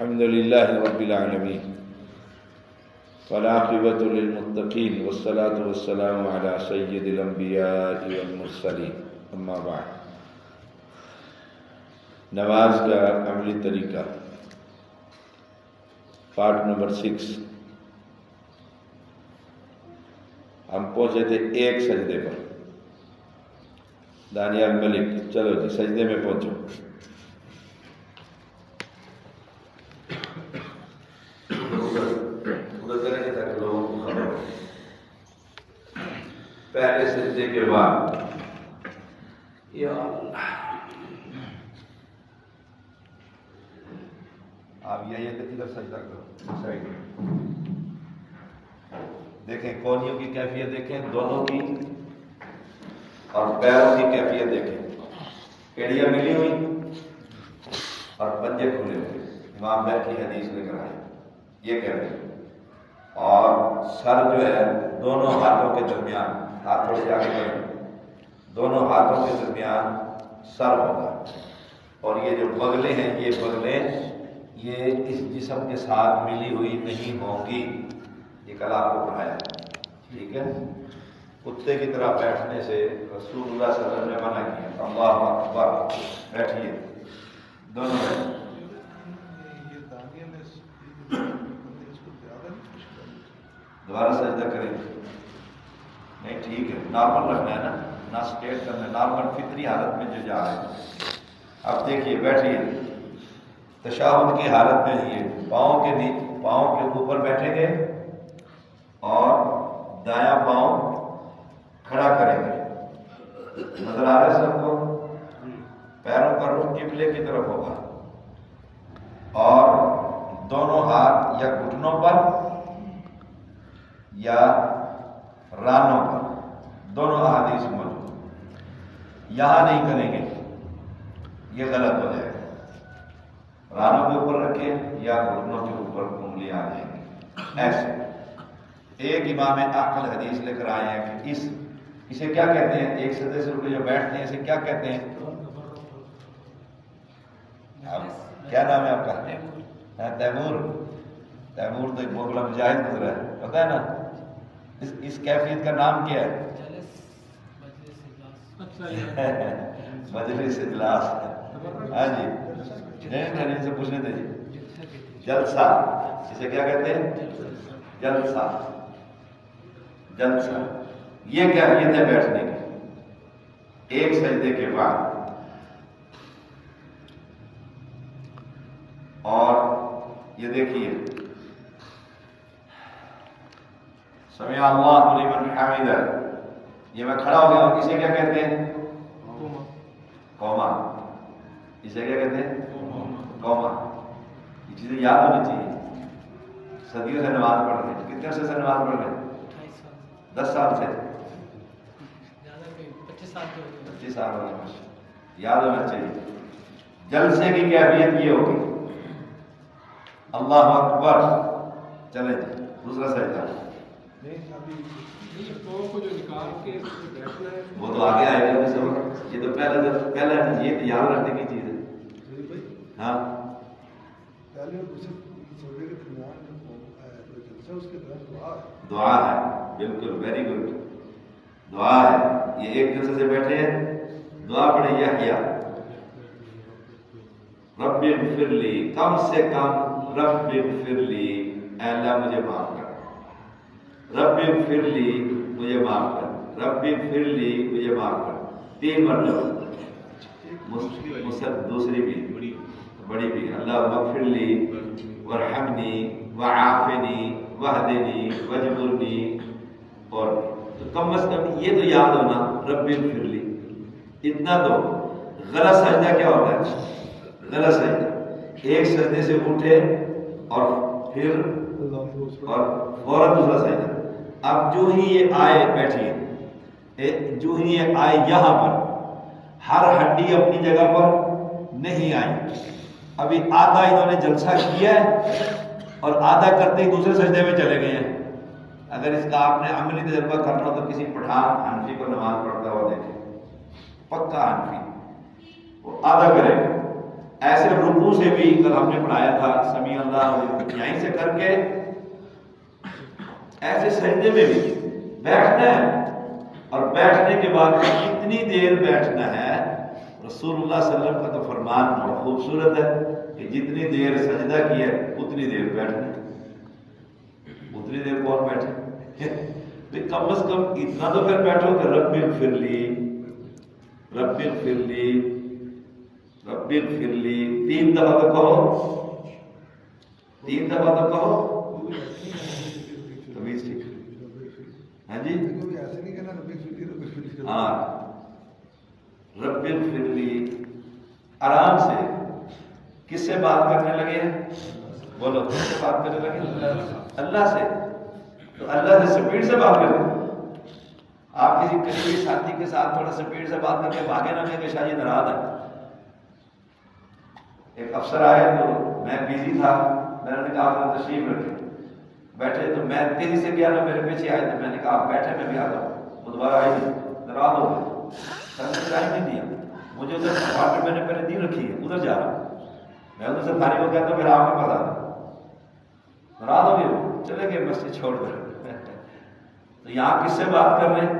الحمد للہ رب العالمین والعاقبۃ للمتقین والصلاة والسلام علی سید الانبیاء والمرسلین اما بعد۔ نماز کا عملی طریقہ پارٹ نمبر 6۔ ہم پہنچے تھے ایک سجدے پر۔ دانیال ملک، چلو جی سجدے میں پہنچو۔ پہلے سجدے کے بعد یا اللہ، آپ یہ کدھر سجدہ کرو، دیکھیں کونیوں کی کیفیت دیکھیں، دونوں کی اور پیروں کی کیفیت دیکھیں، کیڑیاں ملی ہوئی اور پنجے کھلے ہوئے۔ امام بیت کی حدیث لے کر آئے یہ کہہ رہے ہیں، اور سر جو ہے دونوں ہاتھوں کے درمیان، ہاتھ تھوڑے سے آگے کریں، دونوں ہاتھوں کے درمیان سر ہوگا، اور یہ جو بغلیں ہیں یہ بغلیں یہ اس جسم کے ساتھ ملی ہوئی نہیں ہوں گی۔ یہ کل آپ کو پڑھایا، ٹھیک ہے۔ کتے کی طرح بیٹھنے سے رسول اللہ صلی اللہ علیہ وسلم نے منع کیا۔ اللہ اکبر، بیٹھیے دونوں بیٹھیں۔ دوبارہ سجدہ کریں، نہیں ٹھیک ہے، نارمل رکھنا ہے نا، نہ اسٹیٹ کرنا ہے، نارمل فطری حالت میں جو جا رہے ہیں۔ اب دیکھیے بیٹھیے، تشہد کی حالت میں یہ پاؤں کے اوپر بیٹھیں گے اور دایاں پاؤں کھڑا کریں گے۔ نظر آ رہا ہے سب کو؟ پیروں کا رخ قبلے کی طرف ہوگا، اور دونوں ہاتھ یا گھٹنوں پر یا رانوں پر، دونوں احادیث موجود۔ یہاں نہیں کریں گے، یہ غلط ہو جائے گا۔ رانوں کے اوپر رکھیں یا گھٹنوں کے اوپر انگلیاں آ جائیں گی ایسے۔ ایک امام عاقل حدیث لے کر آئے ہیں کہ اسے کیا کہتے ہیں، ایک سجدے سے اٹھ کے جو بیٹھتے ہیں اسے کیا کہتے ہیں؟ کیا نام ہے آپ کا؟ تیمور۔ تیمور تو ایک بہت بڑا مجاہد گزرا ہے، پتہ ہے نا؟ اس کیفیت کا نام کیا ہے؟ مجلس اجلاس۔ ہاں جی، نہیں سے پوچھنے تھے جی۔ جلسہ، اسے کیا کہتے ہیں؟ جلسہ۔ جلسہ یہ کیفیت ہے بیٹھنے کی ایک سجدے کے بعد۔ اور یہ دیکھیے، سمع اللہ لمن حمدہ، یہ میں کھڑا ہو گیا ہوں، اسے کیا کہتے ہیں؟ قوما۔ اسے کیا کہتے ہیں؟ قوما۔ یہ چیزیں یاد ہونی چاہیے۔ صدیوں سے نماز پڑھ رہے ہیں، کتنے عرصے سے نماز پڑھ رہے ہیں؟ 10 سال سے، 25 سال ہو گئے، یاد ہونا چاہیے۔ جلسے کی کیفیت یہ ہوگی، اللہ اکبر، چلے جی دوسرا سجدہ۔ وہ تو آگے آئے گا، یہ تو پہلا ہے، یہ یاد رکھنے کی چیز ہے۔ ہاں دعا ہے، بالکل ویری گڈ، دعا ہے۔ یہ ایک جلسے سے بیٹھے ہیں، دعا پڑھیں، یحییٰ رب اغفر لی، کم سے کم رب اغفر لی، اے اللہ مجھے معاف کر، رب اغفر لی مجھے معاف کر، رب اغفر لی مجھے معاف کر، 3 مرتبہ۔ دوسری بھی بڑی بھی، اللہم اغفر لی وارحمنی وعافنی واہدنی واجبرنی، اور کم از کم یہ تو یاد ہونا، رب اغفر لی، اتنا تو۔ غلط سجدہ کیا ہوتا ہے؟ غلط سجدہ ایک سجدے سے اٹھے اور پھر اور فوراً دوسرا سجدہ۔ اب جو ہی یہ آئے، بیٹھیے، جو ہی یہ آئے یہاں پر، ہر ہڈی اپنی جگہ پر نہیں آئی۔ ابھی آدھا انہوں نے جلسہ کیا ہے اور آدھا کرتے ہی دوسرے سجدے میں چلے گئے ہیں۔ اگر اس کا آپ نے عملی تجربہ کرنا ہو تو کسی پٹھان حنفی کو نماز پڑھتا ہوا دیکھیں، پکا حنفی، وہ آدھا کرے گا ایسے رکوع سے بھی کل ہم نے پڑھایا تھا سمیع اللہ یہیں سے کر کے ایسے سجدے میں بھی بیٹھنا ہے، اور بیٹھنے کے بعد کتنی دیر بیٹھنا ہے؟ رسول اللہ صلی اللہ علیہ وسلم کا تو فرمان بہت خوبصورت ہے کہ جتنی دیر سجدہ کی ہے اتنی دیر بیٹھنا ہے۔ اتنی دیر کون بیٹھے؟ کم از کم اتنا تو پھر بیٹھو کہ رب اغفر لی، رب اغفر لی، رب اغفر لی 3 دفعہ تو کہو، 3 دفعہ تو کہو، تمیز ٹھیک ہے؟ ہاں جی ہاں، رب اغفر لی آرام سے۔ کس سے بات کرنے لگے ہیں؟ بولو، کس سے بات کرنے لگے؟ اللہ سے۔ تو اللہ سے سپیڈ سے بات کریں۔ آپ کسی قریبی ساتھی کے ساتھ تھوڑا سپیڈ سے بات کر کے بھاگے نہ کہ شاید ناراض ہے۔ ایک افسر آئے تو میں بزی تھا، میں نے کہا آپ تشریف رکھے، بیٹھے تو میں تیزی سے گیا نا، میرے پیچھے آئے تو میں نے کہا بیٹھے میں بھی آ جاؤں، وہ دوبارہ آئی نہیں، ناراض ہو گئے، سر نے ٹائم نہیں دیا مجھے، ادھر اپارٹمنٹ میں نے پہلے دی رکھی ہے، ادھر جا رہا ہوں، میں ادھر سے فارغ ہو گیا تو پھر آپ کے پاس آتا، ناراض ہو گئے، چلے گئے مسجد چھوڑ کر۔ تو یہاں کس سے بات کر رہے ہیں؟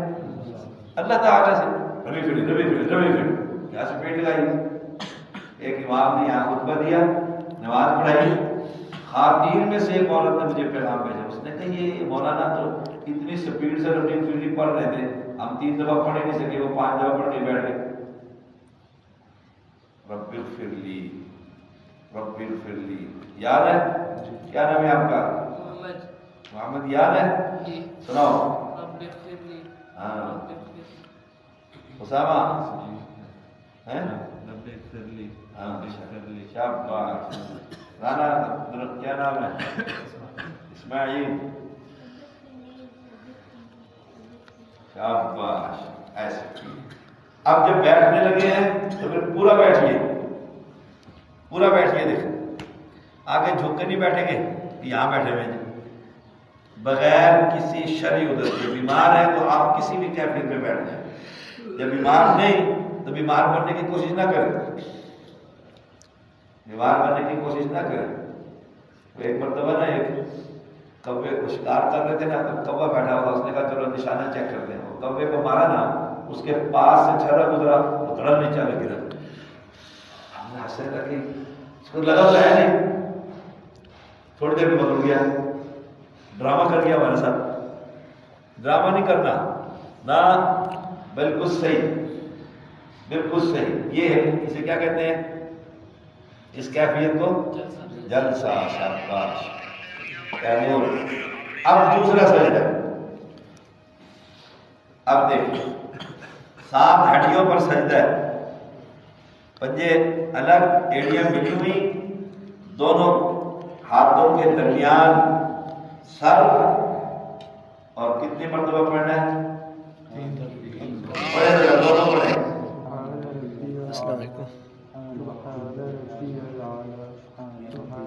اللہ تعالیٰ سے۔ ربی فری ربی فری ربی فری، کیا سپیڈ لگائی؟ ایک امام نے یہاں خطبہ دیا، نماز پڑھائی، خواتین میں سے ایک عورت نے مجھے پیغام بھیجا، اس نے کہا یہ مولانا تو اتنی سپیڈ سے ربی فری پڑھ رہے تھے، ہم 3 دفعہ پڑھ ہی نہیں سکے، وہ 5 دفعہ پڑھ کے بیٹھ گئے۔ رب اغفر لی، رب اغفر لی، یاد ہے؟ کیا نام ہے آپ کا؟ محمد، یاد ہے؟ سناؤ۔ ہاں اسامہ ہیں؟ ہاں شاباش۔ رانا کیا نام ہے؟ اسماعیل، شاباش۔ ایسے اب جب بیٹھنے لگے ہیں تو پھر پورا بیٹھیے، پورا بیٹھیے، دیکھیں آگے جھک کے نہیں بیٹھیں گے، یہاں بیٹھے ہوئے ہیں بغیر کسی شرعی عذر کے۔ بیمار ہے تو آپ کسی بھی کیفیت میں بیٹھ جائیں، جب بیمار نہیں تو بیمار بننے کی کوشش نہ کریں، بیمار بننے کی کوشش نہ کریں۔ ایک مرتبہ نا ایک کوے کو شکار کر رہے تھے نا، تو کوہ بیٹھا ہوا، اس نے کہا چلو نشانہ چیک کرتے ہیں، وہ کوے کو مارا نا، اس کے پاس سے چھرا گزرا، وہ دھڑم نیچے میں گرا، ہم نے ہنسنے لگے، اس کو لگا ہے نہیں، تھوڑی دیر میں بدل گیا، ڈرامہ کر گیا ہمارے ساتھ۔ ڈرامہ نہیں کرنا نا، بالکل صحیح، بالکل صحیح۔ یہ ہے، اسے کیا کہتے ہیں اس کیفیت کو؟ جلسہ۔ شاباش۔ اب دوسرا سجدہ، اب دیکھیں 7 ہڈیوں پر سجدہ ہے، پنجے الگ، ایڑیاں ملی ہوئی، دونوں ہاتھوں کے درمیان سر، اور کتنی مرتبہ پڑھنا ہے؟ پڑھے دونوں پڑھیں۔ السلام علیکم،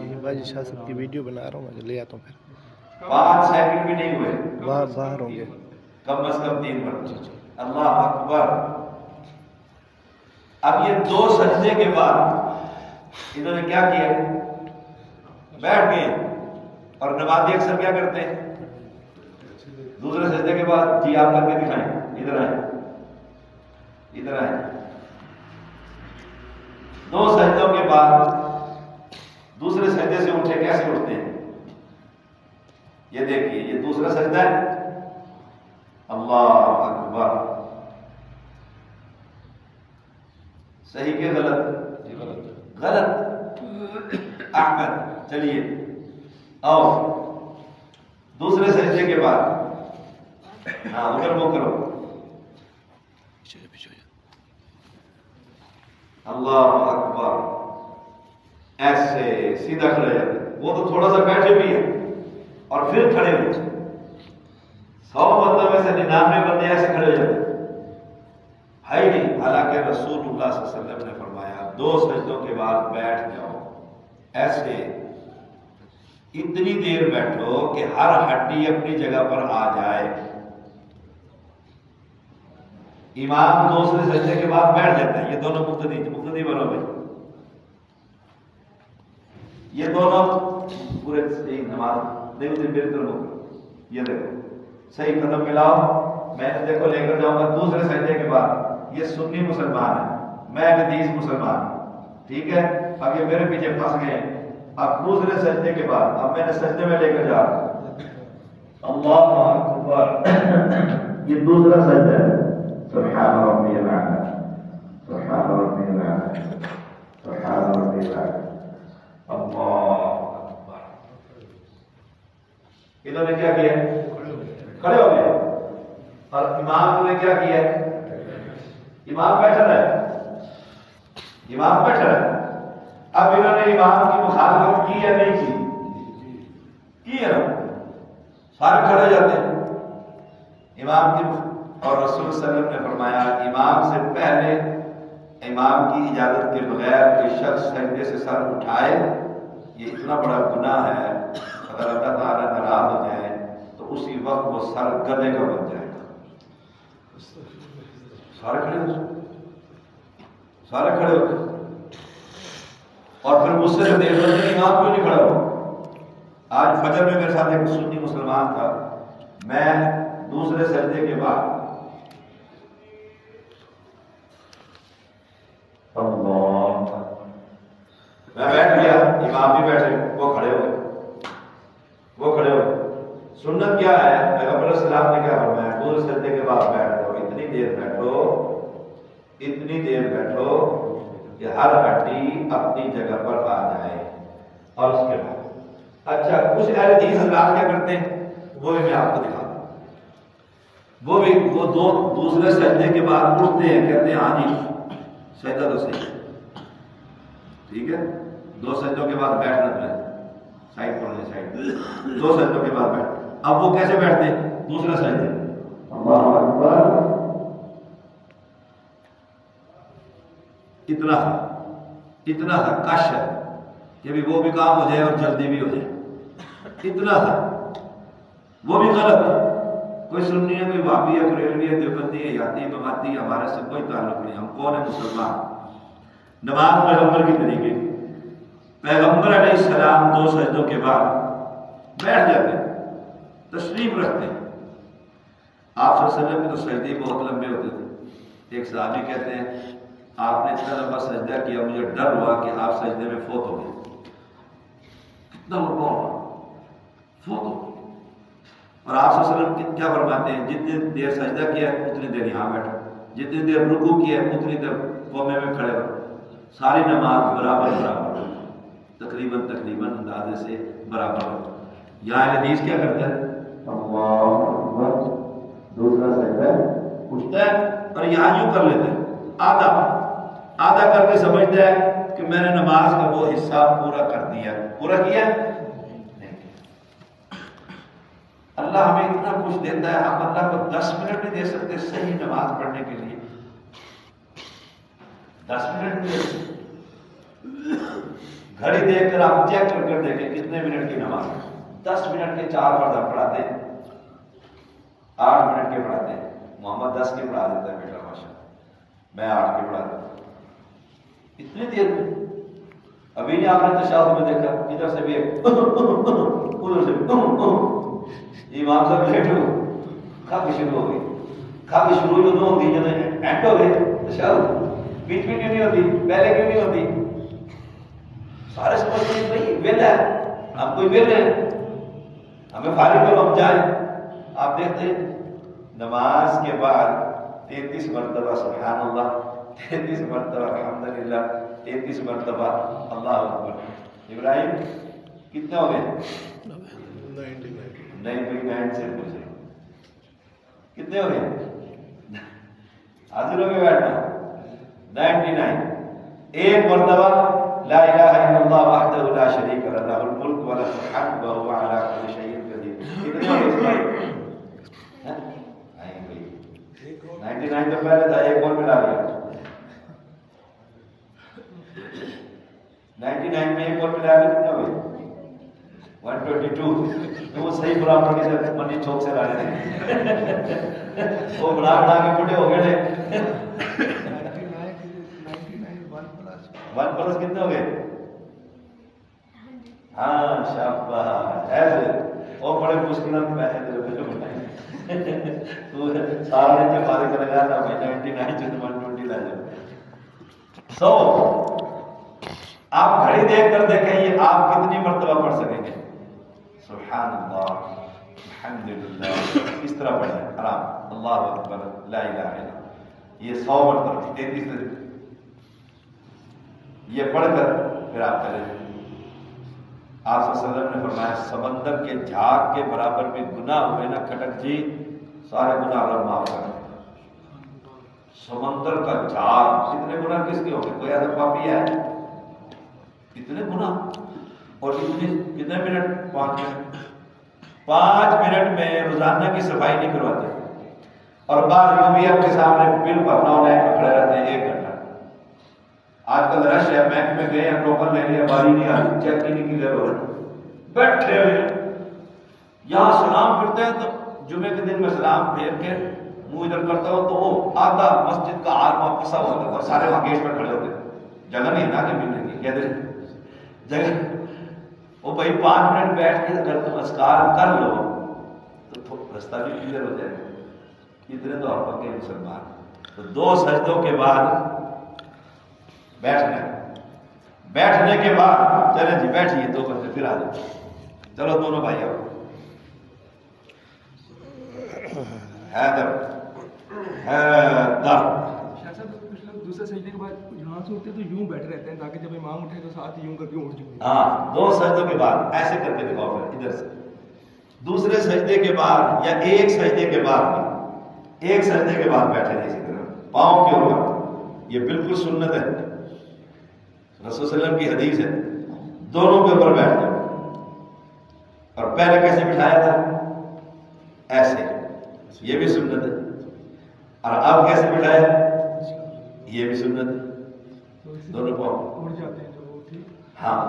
یہ باجی شاہ صاحب کی ویڈیو بنا رہا ہوں، میں لے آتا ہوں، پھر 5 سیکنڈ بھی نہیں ہوئے، باہر ہوں گے، کم از کم 3 مرتبہ۔ اللہ اکبر۔ اب یہ 2 سجدے کے بعد انہوں نے کیا کیا؟ بیٹھ گئے، اور نمازی اکثر کیا کرتے ہیں؟ دوسرے سجدے کے بعد جی آپ کر کے دکھائیں، ادھر آئیں، ادھر آئیں۔ 2 سجدوں کے بعد دوسرے سجدے سے اٹھے، کیسے اٹھتے ہیں؟ یہ دیکھیے، یہ دوسرا سجدہ ہے، اللہ اکبر۔ صحیح کہ غلط؟ غلط۔ احمد چلیے، اور دوسرے سجدے کے بعد ہاں ادھر وہ کرو، اللہ اکبر، ایسے سیدھا کھڑے جاتے۔ وہ تو تھوڑا سا بیٹھے بھی ہیں اور پھر کھڑے ہوئے، 100 بندوں میں سے 99 بندے ایسے کھڑے ہو جاتے ہے ہی نہیں۔ حالانکہ رسول اللہ صلی اللہ علیہ وسلم نے فرمایا 2 سجدوں کے بعد بیٹھ جاؤ، ایسے اتنی دیر بیٹھو کہ ہر ہڈی اپنی جگہ پر آ جائے۔ امام دوسرے سجدے کے بعد بیٹھ جاتا ہے، یہ دونوں مقتدی بنو بھائی، یہ دونوں پورے صحیح نماز دیکھو میری طرف، یہ دیکھو صحیح قدم ملاؤ، میں نے دیکھو لے کر جاؤں گا دوسرے سجدے کے بعد، یہ سنی مسلمان ہے، میں حدیث مسلمان، ٹھیک ہے، اب یہ میرے پیچھے پھنس گئے، اب دوسرے سجدے کے بعد اب میں نے سجدے میں لے کر جا رہا اللہ اکبر، یہ دوسرا سجدہ ہے، سبحان ربی الاعلی، سبحان ربی الاعلی، سبحان ربی الاعلی، اللہ اکبر۔ انہوں نے کیا کیا؟ کھڑے ہو گئے، اور امام نے کیا کیا؟ امام بیٹھا ہے، امام بیٹھا ہے، اب انہوں نے امام کی مخالفت کی یا نہیں کی ہے نا، سارے کھڑے ہو جاتے ہیں امام کی، اور رسول صلی اللہ علیہ وسلم نے فرمایا امام سے پہلے امام کی اجازت کے بغیر کوئی شخص سجدے سے سر اٹھائے یہ اتنا بڑا گناہ ہے، اگر اللہ تعالیٰ ناراض ہو جائے تو اسی وقت وہ سر گدھے کا بن جائے گا۔ سارے کھڑے ہوتے، سارے کھڑے ہوتے، اور پھر مجھ سے دیر ہوتے امام کیوں نہیں کھڑا ہو؟ آج فجر میں میرے ساتھ ایک سنی مسلمان تھا، میں دوسرے سجدے کے بعد میں بیٹھ گیا، امام بھی بیٹھے، وہ کھڑے ہوئے، وہ کھڑے ہوئے۔ سنت کیا ہے؟ پیغمبر علیہ السلام نے کیا فرمایا؟ دوسرے سجدے کے بعد بیٹھ جاؤ، اتنی دیر بیٹھو، اتنی دیر بیٹھو کہ ہر ہڈی اپنی جگہ پر آ جائے، اور اس کے بعد اچھا کچھ اہل حدیث حضرات کیا کرتے ہیں وہ بھی میں آپ کو دکھاتا ہوں، وہ بھی وہ دو دوسرے سجدے کے بعد اٹھتے ہیں، کہتے ہیں ہاں جی سجدہ تو صحیح، ٹھیک ہے، دو سجدوں کے بعد بیٹھنا تو ہے، سائڈ پڑھنے سائڈ، دو سجدوں کے بعد بیٹھ، اب وہ کیسے بیٹھتے ہیں؟ دوسرا سجدہ اللہ اکبر، اتنا تھا کش ہے کہ بھی وہ بھی کام ہو جائے اور جلدی بھی ہو جائے، اتنا تھا، وہ بھی غلط، کوئی سنی ہے، کوئی وہابی ہے، کوئی ریلوی ہے، دیوبندی ہے، یاتی بماتی ہے، ہمارے سے کوئی تعلق نہیں، ہم کون ہیں؟ مسلمان۔ نماز پیغمبر کی طریقے، پیغمبر علیہ السلام دو سجدوں کے بعد بیٹھ جاتے ہیں، تشریف رکھتے ہیں، آپ صلی اللہ علیہ وسلم کے تو سجدے بہت لمبے ہوتے تھے، ایک صحابی کہتے ہیں آپ نے اتنا لمبا سجدہ کیا مجھے ڈر ہوا کہ آپ سجدے میں فوت ہو گئے، کتنا لمبا ہوا، فوت ہو گئے، اور آپ صلی اللہ علیہ وسلم کیا فرماتے ہیں؟ جتنی دیر سجدہ کیا ہے اتنی دیر یہاں بیٹھو، جتنی دیر رکوع کیا ہے اتنی دیر قومے میں کھڑے رہو، ساری نماز برابر تقریباً اندازے سے برابر ہو۔ یہاں حدیث کیا کرتا ہے؟ اللہ اکبر، دوسرا سجدہ اٹھتا ہے اور یہاں یوں کر لیتا ہے، آدھا کر کے سمجھتا ہے کہ میں نے نماز کا وہ حصہ پورا کر دیا، پورا کیا نہیں۔ اللہ ہمیں اتنا کچھ دیتا ہے، ہم اللہ کو 10 منٹ نہیں دے سکتے صحیح نماز پڑھنے کے لیے، 10 منٹ نہیں دے سکتے۔ گھڑی دیکھ کر آپ چیک کر دیکھیں کتنے منٹ کی نماز، 10 منٹ کے 4 فرض آپ پڑھاتے ہیں، 8 منٹ کے پڑھاتے ہیں، محمد 10 کے پڑھا دیتا ہے بیٹا ماشاء اللہ، میں 8 کے پڑھا دیتا ہوں، اتنی دیر میں۔ ابھی نہیں آپ نے تشہد میں دیکھا ادھر سے بھی ادھر سے بھی امام صاحب لیٹ ہو، کب شروع ہو گئی، کب شروع جو ہوتی جب اینڈ ہو گئے تشہد، بیچ میں کیوں نہیں ہوتی، پہلے کیوں نہیں ہوتی؟ سارے سمجھتے ہیں بھائی ویلا ہے، ہم کوئی ویلے ہیں، ہمیں فارغ کرو ہم جائیں۔ آپ دیکھتے ہیں نماز کے بعد 33 مرتبہ سبحان اللہ، 33 مرتبہ الحمدللہ، 33 مرتبہ اللہ اکبر۔ ابراہیم کتنے ہو گئے؟ 99 سے پوچھے کتنے ہو گئے؟ حاضر ہو کے بیٹھنا 99، ایک مرتبہ لا الہ الا اللہ وحدہ لا شریک لہ لہ الملک ولہ الحمد وہو علی کل شیء قدیر۔ کتنے ہو گئے؟ 99 تو پہلے تھا، ایک اور ملا لیا، 99 میں ایک اور ملا لیا، کتنے ہو گئے؟ 122۔ وہ صحیح برا پڑھی سے منی چوک سے لانے تھے، وہ بڑا کے بڑھے ہو گئے تھے۔ 1 پلس کتنے ہو گئے؟ ہاں شاباش ایسے وہ بڑے مشکل تو سارے جو فارغ لگا تھا میں 99 سے 120 لا جاؤ. سو آپ گھڑی دیکھ کر دیکھیں یہ آپ کتنی مرتبہ پڑھ سکیں گے. سبحان اللہ الحمدللہ اس طرح پڑھیں آرام اللہ اکبر لا الہ الا اللہ یہ 100 مرتبہ 33 یہ پڑھ کر پھر آپ کریں. آپ صلی اللہ علیہ وسلم نے فرمایا سمندر کے جھاگ کے برابر میں گناہ ہوئے نا کھٹک جی سارے گناہ اللہ معاف کر دیں. سمندر کا جھاگ اتنے گناہ کس کے ہوں گے؟ کوئی ایسا پاپی ہے اتنے گناہ اور کتنے منٹ 5 منٹ میں روزانہ کی صفائی نہیں کرواتے اور بعض یوں بھی آپ کے سامنے بل بھرنا ہونا ہے کھڑے رہتے ہیں 1 گھنٹہ. آج کل رش ہے بینک میں گئے ہیں ٹوکن لے لیا باری نہیں آ رہی چیک ہی نہیں کی بیٹھے ہوئے یہاں سلام کرتے ہیں تو جمعے کے دن میں سلام پھیر کے منہ ادھر کرتا ہوں تو وہ آدھا مسجد کا آرما پسا ہوتا ہے اور سارے وہاں گیٹ پر کھڑے ہوتے ہیں. جگہ نہیں نا کہ ملنے کی کہتے جگہ وہ بھائی 5 منٹ بیٹھ کے اگر تم اذکار کر لو تو رستہ بھی کلیئر ہو جائے گا. اتنے تو آپ پکے مسلمان. تو 2 سجدوں کے بعد بیٹھنے کے بعد چلیں جی بیٹھیے 2 گھنٹے پھر آ جائیں. چلو دونوں بھائی آؤ. حیدر دوسرے سجدے کے بعد یہاں سے اٹھتے تو یوں بیٹھے رہتے ہیں تاکہ جب امام اٹھے تو ساتھ یوں کر کے اٹھ جائیں. ہاں 2 سجدوں کے بعد ایسے کر کے دکھاؤ پھر ادھر سے دوسرے سجدے کے بعد یا ایک سجدے کے بعد ایک سجدے کے بعد بیٹھے اسی طرح پاؤں کے اوپر. یہ بالکل سنت ہے رسول صلی اللہ علیہ وسلم کی حدیث ہے. دونوں کے اوپر بیٹھ جاؤ اور پہلے کیسے بٹھایا تھا ایسے یہ بھی سنت ہے اور اب کیسے بٹھایا یہ بھی سنت ہے. دونوں پاؤں اٹھ جاتے ہیں جو وہ ٹھیک. ہاں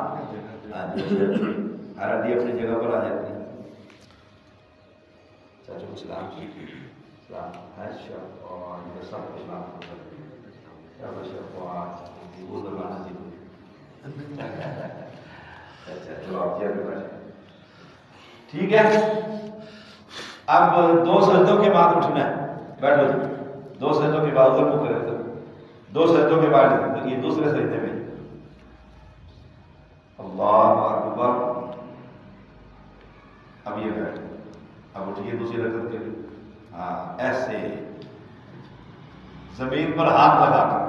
ہر ہڈی اپنی جگہ پر آ جاتی ہے. چاچو کو سلام ٹھیک ہے. اب 2 سجدوں کے بعد اٹھنا ہے. بیٹھو جی 2 سجدوں کے بعد ادھر کو کرے تو 2 سجدوں کے بعد یہ دوسرے سجدے میں اللہ اکبر. اب یہ بیٹھ اب اٹھیے دوسری رکعت کے لیے. ہاں ایسے زمین پر ہاتھ لگا کر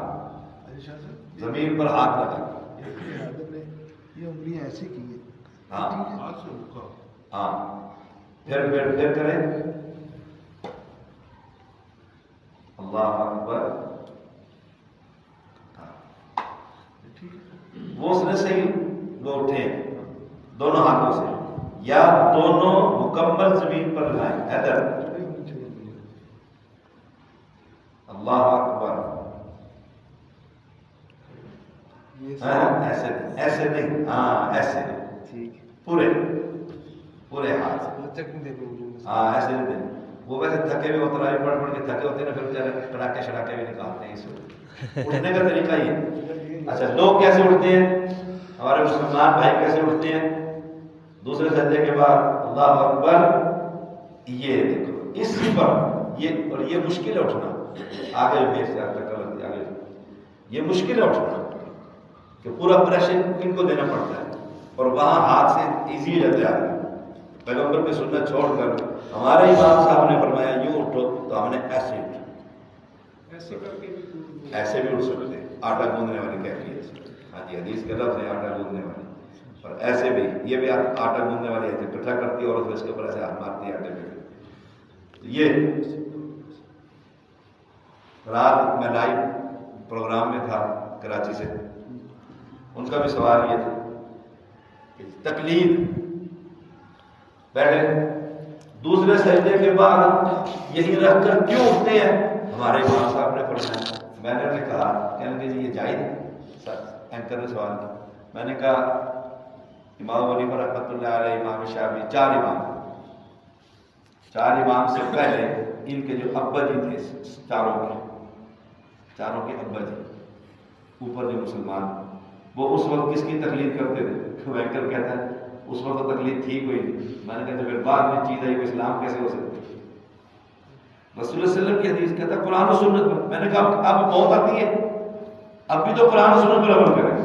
زمین پر ہاتھ لگا یہ انگلیاں ایسی کی ہے. ہاں ہاں پھر کریں اللہ اکبر. وہ اس نے صحیح وہ اٹھے دونوں ہاتھوں سے یا دونوں مکمل زمین پر لگائیں. حیدر اللہ اکبر. ایسے نہیں ہاں ایسے پورے ہاتھ ہاں ایسے نہیں دیں. وہ ویسے تھکے ہوئے ہوتا ہے پڑھ کے تھکے ہوتے ہیں نا پھر کڑاکے شڑاکے بھی نکالتے ہیں. اس اٹھنے کا طریقہ یہ. اچھا لوگ کیسے اٹھتے ہیں ہمارے مسلمان بھائی کیسے اٹھتے ہیں دوسرے سجدے کے بعد اللہ اکبر. یہ دیکھو اسی پر یہ اور یہ مشکل ہے اٹھنا. آگے میرے سے آگے یہ مشکل ہے اٹھنا کہ پورا پریشر ان کو دینا پڑتا ہے اور وہاں ہاتھ سے ایزی ہو جاتا ہے. پیغمبر کی سنت چھوڑ کر ہمارے امام صاحب نے فرمایا یوں اٹھو تو ہم نے ایسے ایسے بھی اٹھ سکتے ہیں. آٹا گوندنے والی کیفیت. ہاں جی حدیث کے لفظ ہے آٹا گوندنے والی. اور ایسے بھی یہ بھی آٹا گوندنے والی ہے اکٹھا کرتی ہے اور اس کے اوپر ایسے ہاتھ مارتی ہے آٹے میں. یہ رات میں لائیو پروگرام میں تھا کراچی سے. ان کا بھی سوال یہ تھا کہ تقلید بیٹھے دوسرے سجدے کے بعد یہی رکھ کر کیوں اٹھتے ہیں. ہمارے امام صاحب نے فرمایا. میں نے کہا کہنے کہ جی یہ جائز ہے. اینکر نے سوال کیا. میں نے کہا امام علی پر رحمۃ اللہ علیہ امام شافعی 4 امام سے پہلے ان کے جو ابا جی تھے چاروں کے ابا جی اوپر جو مسلمان وہ اس وقت کس کی تقلید کرتے تھے. اینکر کہتا ہے اس وقت تو تکلیف تھی کوئی نہیں. میں نے کہا جب بعد میں چیز آئی وہ اسلام کیسے ہو سکتی؟ رسول اللہ صلی اللہ علیہ وسلم کی حدیث کہتا ہے قرآن و سنت پر. میں نے کہا اب موت آتی ہے، اب بھی تو قرآن و سنت پر عمل کریں،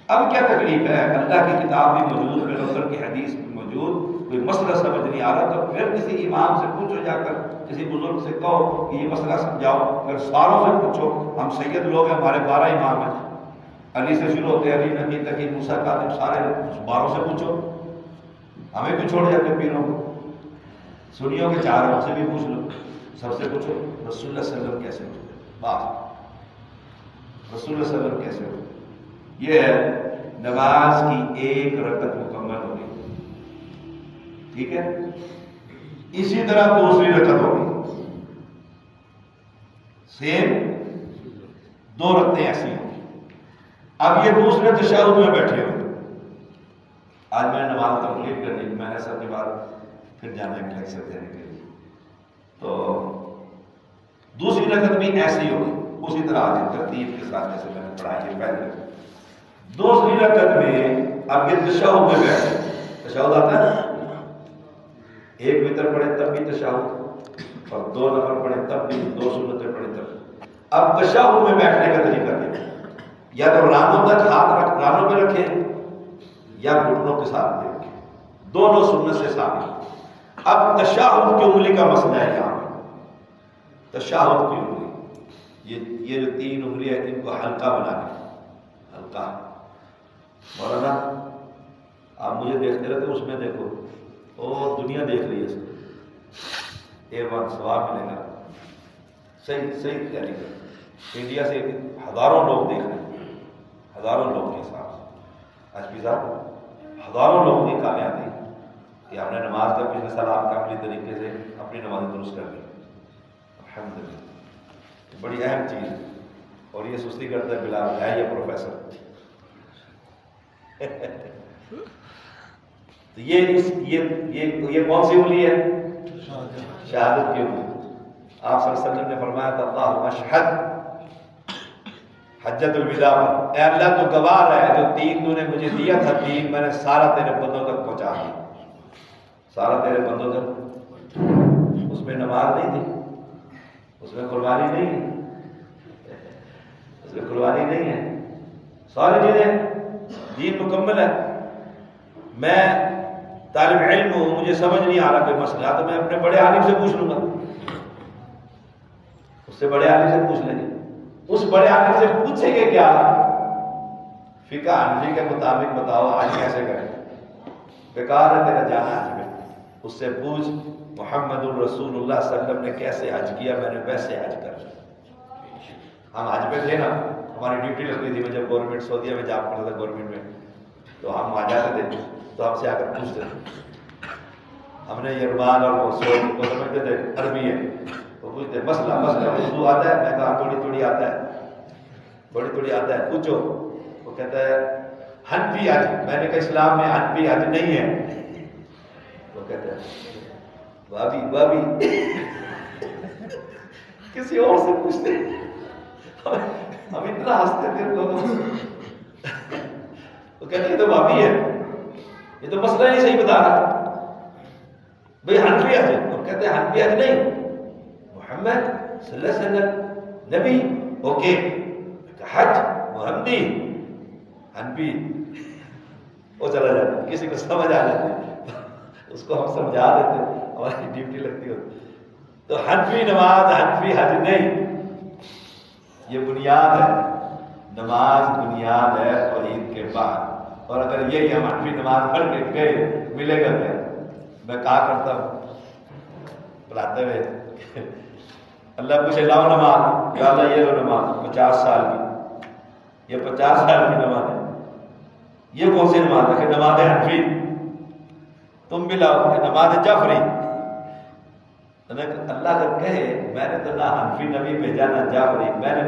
اب کیا تکلیف ہے؟ اللہ کی کتاب بھی موجود، پیغمبر کی حدیث بھی موجود، کوئی مسئلہ سمجھ نہیں آ رہا تو پھر کسی امام سے پوچھو، جا کر کسی بزرگ سے کہو کہ یہ مسئلہ سمجھاؤ. پھر ساروں سے پوچھو، ہم سید لوگ ہیں، ہمارے 12 امام ہیں، علی سے شروع ہوتے ہیں، علی نبی تک، موسیٰ کاظم، سارے 12 سے پوچھو. ہمیں بھی چھوڑ جاتے پیروں کو، سنیوں کے 4 ان سے بھی پوچھ لو، سب سے پوچھو رسول اللہ صلی اللہ علیہ وسلم کیسے ہوتے ہیں، بات رسول اللہ صلی اللہ علیہ وسلم کیسے ہوتے. یہ ہے نماز کی 1 رکعت مکمل ہو گئی، ٹھیک ہے. اسی طرح دوسری رکعت ہو گئی، سیم 2 رکعتیں ایسی ہوں. اب یہ دوسرے تشہد میں بیٹھے ہوئے. آج میں نے نماز تقریر کرنی، میں نے سب کے بعد پھر جانا ہے لیکچر دینے کے لیے، تو دوسری رکعت بھی ایسی ہوگی اسی طرح آج ترتیب کے ساتھ جیسے میں نے پڑھائی ہے پہلے. دوسری رکعت میں اب یہ تشہد میں بیٹھے. تشہد آتا ہے، 1 وتر پڑھے تب بھی تشہد، اور 2 نفر پڑھے تب بھی، 2 سنتیں پڑھے تب. اب تشہد میں بیٹھنے کا طریقہ دیکھیں، یا تو رانوں تک ہاتھ رانوں پہ رکھیں یا گھٹنوں کے ساتھ دے رکھیں، دونوں سنت سے ثابت. اب تشہد کی انگلی کا مسئلہ ہے یہاں پہ. تشہد کی انگلی، یہ جو 3 انگلی ہے ان کو ہلکا بنانا. ہلکا مولانا آپ مجھے دیکھتے رہتے، اس میں دیکھو اور دنیا دیکھ رہی ہے اس کو، A1 ثواب ملے گا. صحیح تیاری کر. انڈیا سے ہزاروں لوگ دیکھ رہے ہیں، ہزاروں لوگ کے حساب سے. ایس پی صاحب ہزاروں لوگوں کی کامیاب دی کہ ہم نے نماز کا پچھلے سال آپ کا عملی طریقے سے اپنی نماز درست کر دی. الحمدللہ بڑی اہم چیز ہے. اور یہ سستی کرتا ہے بلال ہے یہ پروفیسر. تو یہ کون سی انگلی ہے؟ شہادت کی انگلی. آپ صلی اللہ علیہ وسلم نے فرمایا تھا اللہم اشہد حجت الوداع پر، اے اللہ تو گواہ ہے جو 3 تو نے مجھے دیا تھا، 3 میں نے سارا تیرے بندوں تک پہنچا دیا. سارا تیرے بندوں تک. اس میں نماز نہیں تھی، اس میں قربانی نہیں ہے، اس میں قربانی نہیں ہے، ساری چیزیں دین مکمل ہے. میں طالب علم ہوں، مجھے سمجھ نہیں آ رہا کوئی مسئلہ تو میں اپنے بڑے عالم سے پوچھ لوں گا، اس سے بڑے عالم سے پوچھ لیں گے. اس بڑے عالم سے پوچھیں گے کیا فقہ حنفی کے مطابق بتاؤ آج کیسے کریں. بیکار ہے تیرا جانا حج میں. اس سے پوچھ محمد الرسول اللہ صلی اللہ علیہ وسلم نے کیسے حج کیا، میں نے ویسے حج کر. ہم حج پہ تھے نا، ہماری ڈیوٹی لگتی تھی. میں جب گورنمنٹ سعودیہ میں جاب کرتا تھا گورنمنٹ میں، تو ہم آ جاتے تھے تو ہم سے آ کر پوچھتے تھے. ہم نے یہ رومال اور وہ سمجھتے تھے عربی ہے، وہ پوچھتے مسئلہ اردو آتا ہے؟ میں کہا تھوڑی آتا ہے، تھوڑی آتا ہے، پوچھو. وہ کہتا ہے حنفی حج. میں نے کہا اسلام میں حنفی حج نہیں ہے. وہ کہتا ہے بابی کسی اور سے پوچھتے. ہم اتنا ہنستے تھے لوگوں. وہ کہتے ہیں یہ تو بابی ہے، یہ تو مسئلہ نہیں صحیح بتا رہا بھائی حنفی حج. وہ کہتے ہیں حنفی حج نہیں، محمد صلی اللہ علیہ وسلم نبی. اوکے حج محمدی حنفی. وہ چلا جاتا، کسی کو سمجھ آ جاتی، اس کو ہم سمجھا دیتے، ہماری ڈیوٹی لگتی ہوتی. تو حنفی نماز حنفی حج نہیں، یہ بنیاد ہے. نماز بنیاد ہے توحید کے بعد. اور اگر یہی ہم حنفی نماز پڑھ کے گئے ملے گا کیا؟ میں کہا کرتا ہوں بلاتے ہوئے اللہ پوچھے لاؤ نماز، یا اللہ یہ لو نماز 50 سال کی، یہ 50 سال کی نماز ہے. یہ کون سی نماز ہے؟ کہ نماز حنفی. تم بھی لاؤ کہ نماز جعفری. اللہ اگر کہے میں نے تو نہ حنفی نبی بھیجا نہ جعفری، میں نے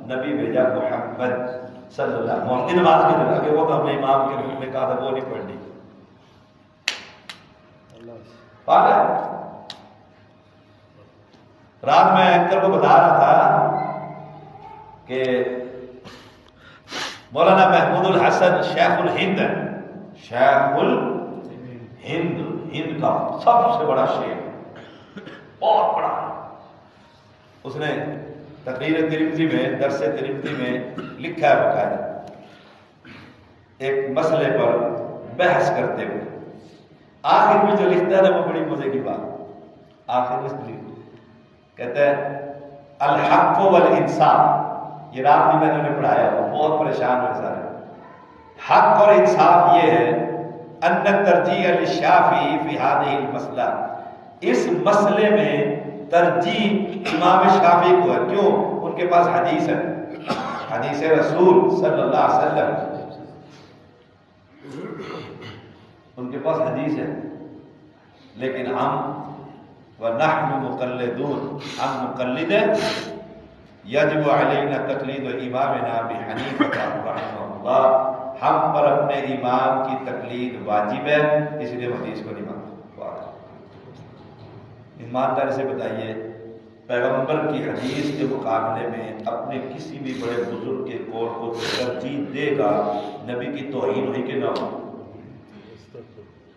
نبی بھیجا محمد صلی اللہ علیہ وسلم. محمدی نماز کی طرح کہ وہ تو ہم نے امام کے روپ میں کہا تھا وہ نہیں پڑھنی. رات میں اینکر کو بتا رہا تھا کہ مولانا محمود الحسن شیخ الہند شیخ الہند، ہند کا سب سے بڑا شیخ، بہت بڑا۔ اس نے تقریر ترمذی میں، درس ترمذی میں لکھا ہے باقاعدہ، ایک مسئلے پر بحث کرتے ہوئے آخر میں جو لکھتا ہے وہ بڑی مزے کی بات، آخر میں کہتا ہے الحق والانصاف، یہ رات بھی میں نے پڑھایا، بہت پریشان ہوئے سارے۔ حق اور انصاف یہ ہے ان ترجیح للشافعی فی هذه المسئلہ، اس مسئلے میں ترجیح امام شافعی کو ہے۔ کیوں؟ ان کے پاس حدیث ہے، حدیث رسول صلی اللہ علیہ وسلم، ان کے پاس حدیث ہے۔ لیکن ہم وَنَحْنُ مُقَلِّدُونَ، ہم مقلد ہیں، یجب علینا تقلید امامنا ابی حنیفہ رحمہ اللہ، ہم پر اپنے امام کی تقلید واجب ہے، اس لیے حدیث کو نہیں مانتے۔ ایمانداری سے بتائیے، پیغمبر کی حدیث کے مقابلے میں اپنے کسی بھی بڑے بزرگ کے قول کو ترجیح دے گا، نبی کی توہین ہوئی کہ نہ ہو؟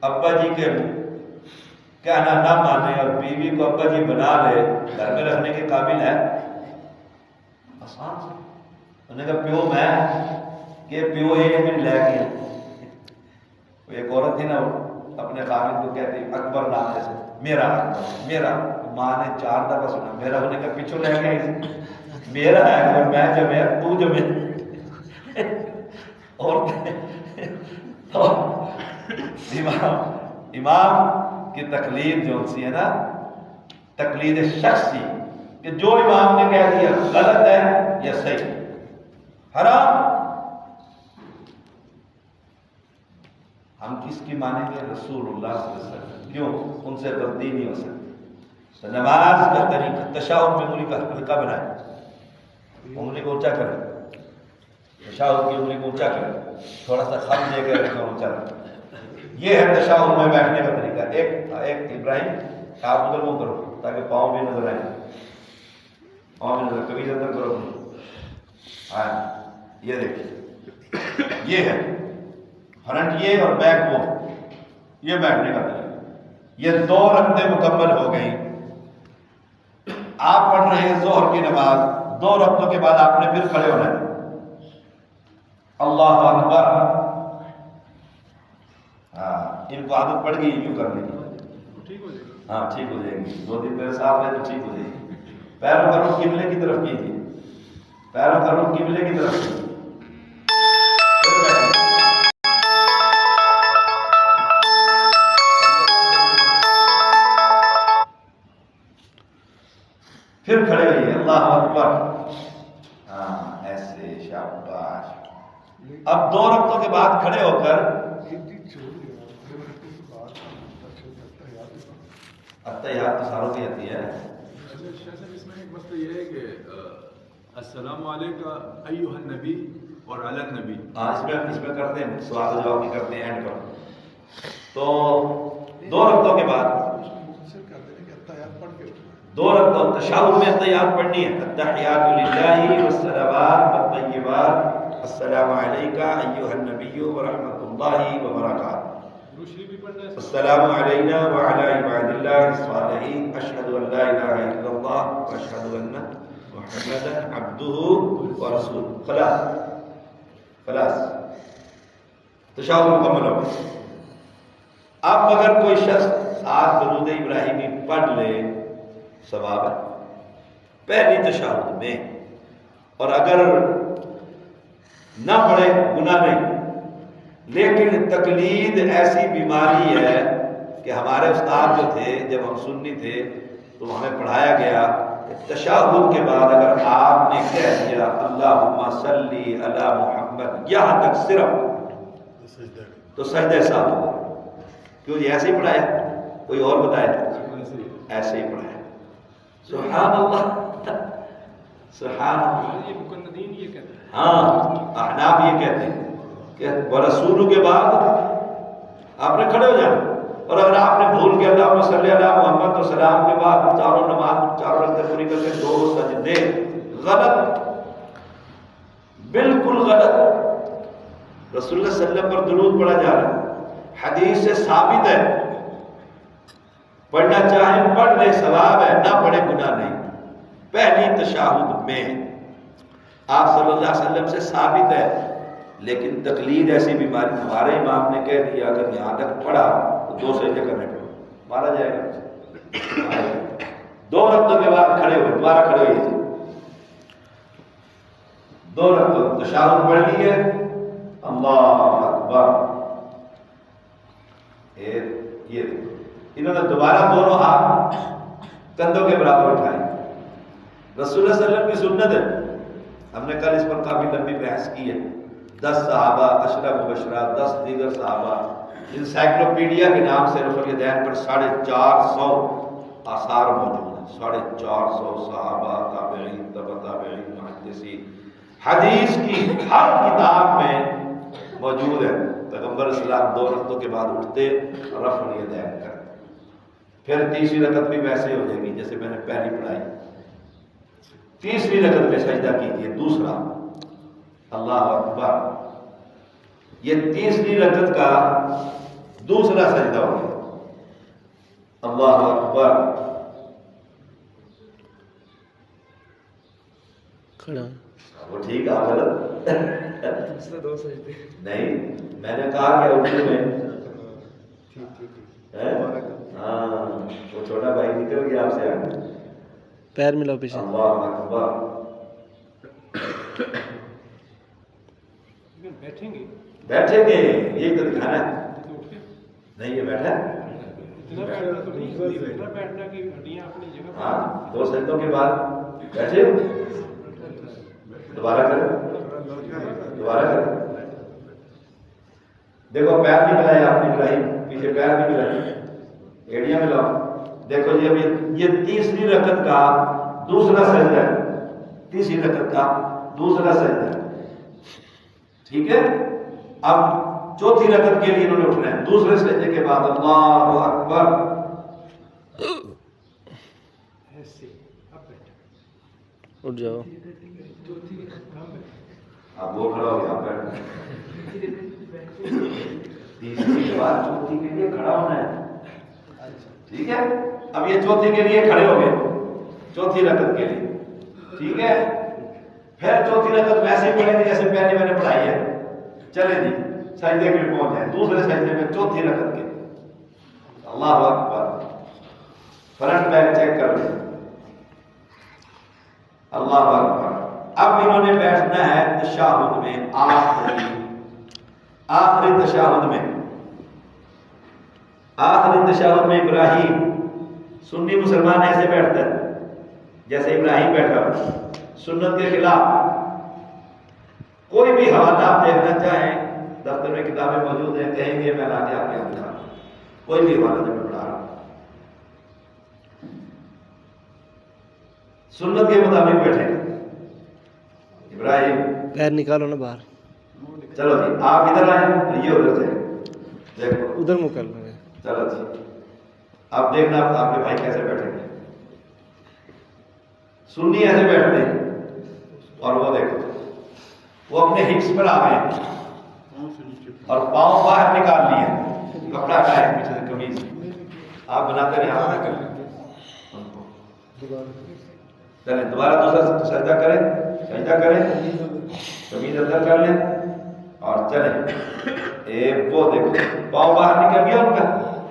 ابا جی کے کہنا نہ مانے اور بیوی کو ابا جی بنا لے، گھر میں رکھنے کے قابل ہے؟ آسان سے انہوں نے کہا پیو میں کہ پیو یہ میری لے گیا۔ ایک عورت تھی نا، اپنے خامد کو کہتی اکبر نام سے، میرا اکبر، میرا، ماں نے 4 دفعہ سنا میرا، ہونے کا پیچھو لے گیا، میرا ہے اکبر، میں جمع تو جمع۔ اور تو امام کی تقلید جو سی ہے نا، تقلید شخصی، کہ جو امام نے کہہ دیا غلط ہے یا صحیح، حرام، ہم کس کی مانیں گے؟ رسول اللہ صلی اللہ علیہ وسلم۔ کیوں؟ ان سے غلطی نہیں ہو سکتی۔ تو نماز کا طریقہ، تشہد میں انگلی کا حلقہ بنائے، انگلی کو اونچا کرے، تشہد کی انگلی کو اونچا کرے، تھوڑا سا خم دے کر اونچا رکھے، یہ ہے تشہد میں بیٹھنے کا طریقہ۔ ایک ابراہیم آپ ادھر منہ کرو تاکہ پاؤں بھی نظر آئے، پاؤں بھی نظر، کبھی ادھر کرو۔ ہاں یہ دیکھیے، یہ ہے فرنٹ یہ اور بیک وہ، یہ بیٹھنے کا طریقہ۔ یہ 2 رکعتیں مکمل ہو گئی، آپ پڑھ رہے ہیں ظہر کی نماز، 2 رکعتوں کے بعد آپ نے پھر کھڑے ہونا ہے، اللہ اکبر۔ ہاں ان کو عادت پڑ گئی یوں کرنے کی، ٹھیک ہو جائے گی، ہاں ٹھیک ہو جائے گی، 2 دن میرے ساتھ ہے تو ٹھیک ہو جائے گی۔ پیروں کا رخ قبلے کی طرف کیجیے، پیروں کا رخ قبلے کی طرف کیجیے، پھر کھڑے ہوئیے، اللہ اکبر، ہاں ایسے، شاباش۔ اب 2 رکعتوں کے بعد کھڑے ہو کر اتحیات تو ساروں کی آتی ہے۔ اس میں ایک مسئلہ یہ ہے کہ السلام علیکم ایھا النبی اور علی النبی، ہاں اس میں کرتے ہیں، سوال و جواب نہیں کرتے ہیں، اینڈ پر۔ تو 2 رکعتوں کے بعد 2 رکعتوں تشہد میں اتحیات پڑھنی ہے، التحیات للہ والصلوات والطیبات، السلام علیکم ایھا النبی ورحمۃ اللہ وبرکاتہ، السلام علینا وعلی عباد اللہ الصالحین، اشہد ان لا الہ الا اللہ واشہد ان محمدا عبدہ ورسولہ۔ خلاص تشہد مکمل ہو گیا۔ اب اگر کوئی شخص ساتھ درود ابراہیمی پڑھ لے ثواب ہے پہلی تشہد میں، اور اگر نہ پڑھے گناہ نہیں، لیکن تقلید ایسی بیماری ہے کہ ہمارے استاد جو تھے، جب ہم سنی تھے تو ہمیں پڑھایا گیا کہ تشہد کے بعد اگر آپ نے کہہ دیا اللہم صلی علی محمد یہاں تک صرف، تو سجدہ ساتھ ہوگا۔ کیوں یہ ایسے ہی پڑھایا؟ کوئی اور بتائے؟ ایسے ہی پڑھایا۔ سبحان اللہ، سبحان اللہ۔ یہ مقلدین یہ کہتے ہیں، ہاں احناف یہ کہتے ہیں کہ ورسولوں کے بعد آپ نے کھڑے ہو جانا، اور اگر آپ نے بھول کے اللہم صلی علی محمد تو سلام کے بعد چاروں نماز، 4 رکعتیں پوری کر کے 2 سجدے، غلط، بالکل غلط۔ رسول اللہ صلی اللہ علیہ وسلم پر درود پڑھا جا رہا ہے، حدیث سے ثابت ہے، پڑھنا چاہیں پڑھ لے ثواب ہے، نہ پڑھے گناہ نہیں۔ پہلی تشہد میں آپ صلی اللہ علیہ وسلم سے ثابت ہے، لیکن تقلید ایسی بیماری، ہمارے امام نے کہہ دیا اگر یہاں تک پڑھا تو 2 سجدے کرنے پڑے، مارا جائے گا۔ 2 رکعتوں کے بعد کھڑے ہوئے، دوبارہ کھڑے ہوئے، 2 رکعتوں تشہد پڑھ لی ہے، اللہ اکبر، یہ انہوں نے دوبارہ دونوں ہاتھ کندھوں کے برابر اٹھائے۔ رسول اللہ صلی اللہ علیہ وسلم کی سنت ہے، ہم نے کل اس پر کافی لمبی بحث کی ہے۔ 10 صحابہ، 10 مبشرہ، 10 دیگر صحابہ، انسائکلوپیڈیا کے نام سے رفع الیدین پر 450 آثار موجود ہیں، 450 صحابہ، تابعین، تبع تابعین، محدثین، حدیث کی ہر کتاب میں موجود ہے۔ پیغمبر اسلام 2 رکعتوں کے بعد اٹھتے اور رفع الیدین کرتے، پھر تیسری رکعت بھی ویسے ہو جائے گی جیسے میں نے پہلی پڑھائی، تیسری رکعت میں سجدہ کیجیے دوسرا، اللہ اکبر، یہ تیسری رکعت کا دوسرا سجدہ ہو گیا، اللہ اکبر، کھڑا وہ ٹھیک آپ غلط دوسرے 2 سجدے نہیں، میں نے کہا کہ اردو میں ہاں وہ چھوٹا بھائی نکل گیا آپ سے آگے، پیر ملاؤ پیچھے، اللہ اکبر، بیٹھیں گے یہ تو دکھانا ہے، نہیں یہ بیٹھا ہے، ہاں 2 سجدوں کے بعد بیٹھے، دوبارہ کریں، دوبارہ کریں، دیکھو پیر نہیں ملائے آپ نے، ملائی پیچھے پیر نہیں ملائے، ایڑیاں ملاؤ، دیکھو جی اب یہ تیسری رکعت کا دوسرا سجدہ ہے، تیسری رکعت کا دوسرا سجدہ ہے، ٹھیک ہے۔ اب چوتھی رکعت کے لیے انہوں نے اٹھنا ہے، دوسرے سجدے کے بعد اللہ اکبر، اٹھ جاؤ، اب وہ کھڑا ہو گیا، آپ بیٹھ، تیسری کے بعد چوتھی کے لیے کھڑا ہونا ہے، ٹھیک ہے۔ اب یہ چوتھی کے لیے کھڑے ہو گئے، چوتھی رکعت کے لیے، ٹھیک ہے۔ پھر چوتھی رکعت ویسے پڑھیں گے جیسے پہلے میں نے پڑھائی ہے، چلے جی سجدے کے لیے پہنچ جائیں، دوسرے سجدے میں چوتھی رکعت کے، اللہ اکبر، فرنٹ بیک چیک کر لیں، اللہ اکبر۔ اب انہوں نے بیٹھنا ہے تشہد میں، آخری تشہد میں، آخری تشہد میں ابراہیم، سنی مسلمان ایسے بیٹھتا ہے جیسے ابراہیم بیٹھا، سنت کے خلاف۔ کوئی بھی حوالہ آپ دیکھنا چاہیں دفتر میں کتابیں موجود ہیں، کہیں گے میں لا کے آپ کے یہاں دکھا دوں، کوئی بھی حوالہ جو میں پڑھا رہا ہوں سنت کے مطابق بیٹھے، ابراہیم پیر نکالو نا باہر، چلو جی آپ ادھر آئیں، یہ ادھر سے دیکھو، ادھر منہ کر لیں، چلو جی آپ دیکھنا آپ کے بھائی کیسے بیٹھیں گے، سنی ایسے بیٹھتے ہیں، اور وہ دیکھو وہ اپنے ہپس پر آ گئے اور پاؤں باہر نکال لیے، کپڑا ہٹائے پیچھے سے قمیض، آپ بناتے رہے ہاتھ کر لیں، چلیں دوبارہ دوسرا سجدہ کریں، سجدہ کریں، قمیض اندر کر لیں اور چلیں، وہ دیکھو پاؤں باہر نکل گیا ان کا،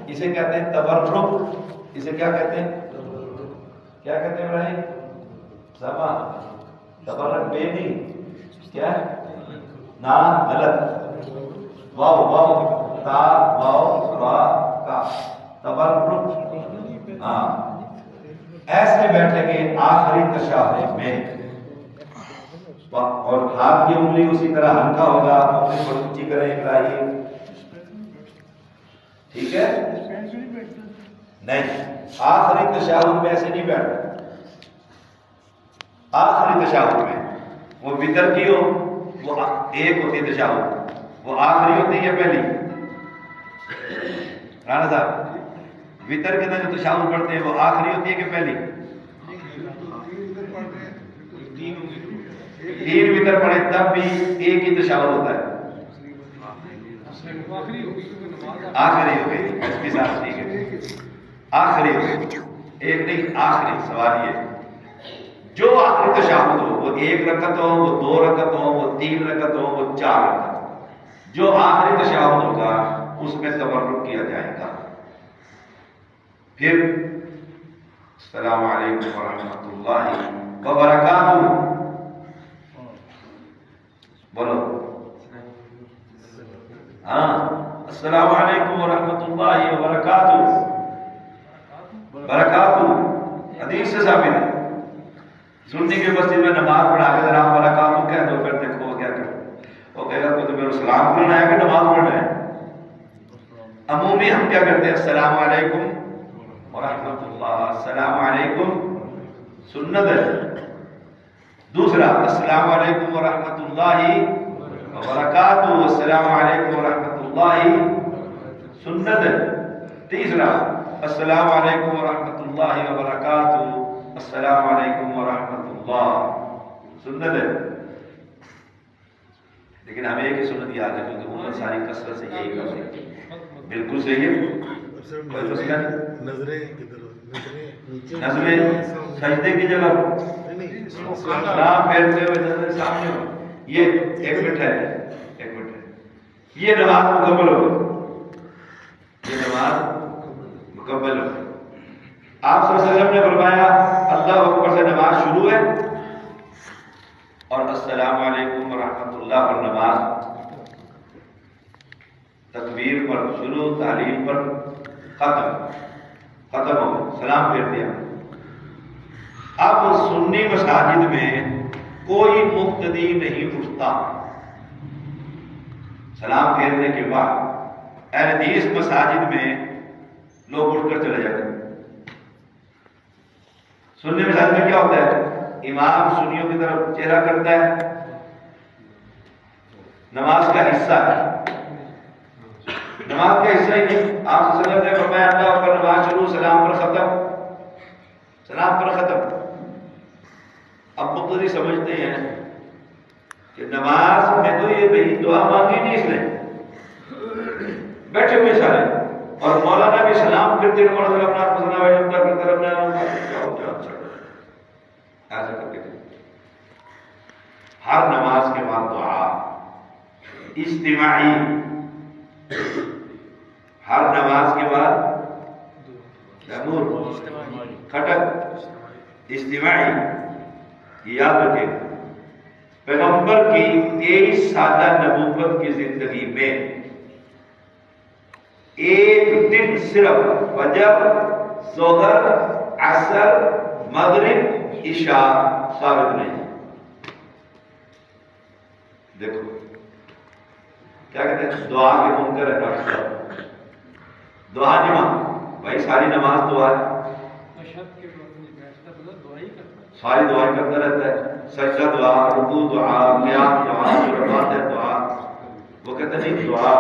اسے کہتے ہیں تبرک، اسے کیا کہتے ہیں، کیا کہتے ہیں بھائی سما، تبرک بے نہیں، کیا نا غلط، واو واو تا واو را کا، تبرک، ہاں ایسے بیٹھے گے آخری تشہد میں، اور ہاتھ کی انگلی اسی طرح ہلکا ہوگا، انگلی کو اونچی کریں ابراہیم، ٹھیک ہے، نہیں آخری تشہد میں ایسے نہیں بیٹھنا، آخری تشہد میں وہ وتر کی ہو، وہ ایک ہوتی ہے تشہد، وہ آخری ہوتی ہے پہلی، رانا صاحب وتر کے اندر جو تشہد پڑھتے ہیں وہ آخری ہوتی ہے کہ پہلی، 3 وتر پڑھے تب بھی ایک ہی تشہد ہوتا ہے، آخری ہو گئی اس کے ساتھ ٹھیک ہے آخری ہو گئی ایک نہیں آخری سوال یہ جو آخری تشہد ہو وہ 1 رکعت ہو وہ 2 رکعت ہو وہ 3 رکعت ہو وہ 4 رکعت جو آخری تشہد ہوگا اس میں تورک کیا جائے گا پھر السلام علیکم ورحمۃ اللہ وبرکاتہ بولو ہاں السلام علیکم ورحمۃ اللہ وبرکاتہ برکاتہ حدیث سے ثابت ہے سنی کی مسجد میں نماز پڑھا کے ذرا برکاتہ کہہ دو پھر دیکھو کیا کرو وہ کہے گا تو میرے سلام کرنا ہے کہ نماز پڑھنا ہے عمومی ہم کیا کرتے ہیں السلام علیکم ورحمۃ اللہ السلام علیکم سنت ہے دوسرا السلام علیکم ورحمۃ اللہ وبرکاتہ السلام علیکم ورحمۃ اللہ سنت ہے تیسرا السلام علیکم ورحمۃ اللہ وبرکاتہ السلام علیکم ورحمۃ اللہ سنت ہے لیکن ہمیں ایک ہی سنت یاد ہے کیونکہ امت ساری کثرت سے یہی کرتے ہیں بالکل صحیح ہے نظریں سجدے کی جگہ سلام پھیرتے ہوئے نظریں سامنے ہو یہ 1 منٹ ہے 1 منٹ ہے یہ نماز مکمل ہو یہ نماز مکمل ہو آپ صلی اللہ علیہ وسلم نے فرمایا اللہ اکبر سے نماز شروع ہے اور السلام علیکم ورحمۃ اللہ پر نماز تکبیر پر شروع تعلیم پر ختم ہو سلام پھیر دیا اب سنی مساجد میں کوئی مقتدی نہیں اٹھتا سلام پھیرنے کے بعد اہل حدیث مساجد میں لوگ اٹھ کر چلے جاتے ہیں سنی مساجد میں کیا ہوتا ہے امام سنیوں کی طرف چہرہ کرتا ہے نماز کا حصہ ہے نماز کا حصہ ہی نہیں آپ صلی اللہ علیہ وسلم نے فرمایا اللہ پر نماز شروع سلام پر ختم اب مقتدی سمجھتے ہیں کہ نماز میں تو یہ بھئی دعا مانگی نہیں اس نے بیٹھے ہوئے سارے اور مولانا بھی سلام کرتے ہیں مولانا اپنا پسنا وجمتا کرتے رہنا ایسا کر کے ہر نماز کے بعد دعا اجتماعی ہر نماز کے بعد کھٹک اجتماعی یاد رکھیں پیغمبر کی 23 سالہ نبوت کی زندگی میں ایک دن صرف فجر ظہر عصر مغرب عشاء ثابت نہیں دیکھو کیا کہتے ہیں دعا کے منکر ہے دعا نہیں مانگ بھائی ساری نماز دعا ہے ساری دعائیں کرتا رہتا ہے سجدہ دعا رکوع دعا قیام دعا شروعات دعا وہ کہتے ہیں نہیں دعا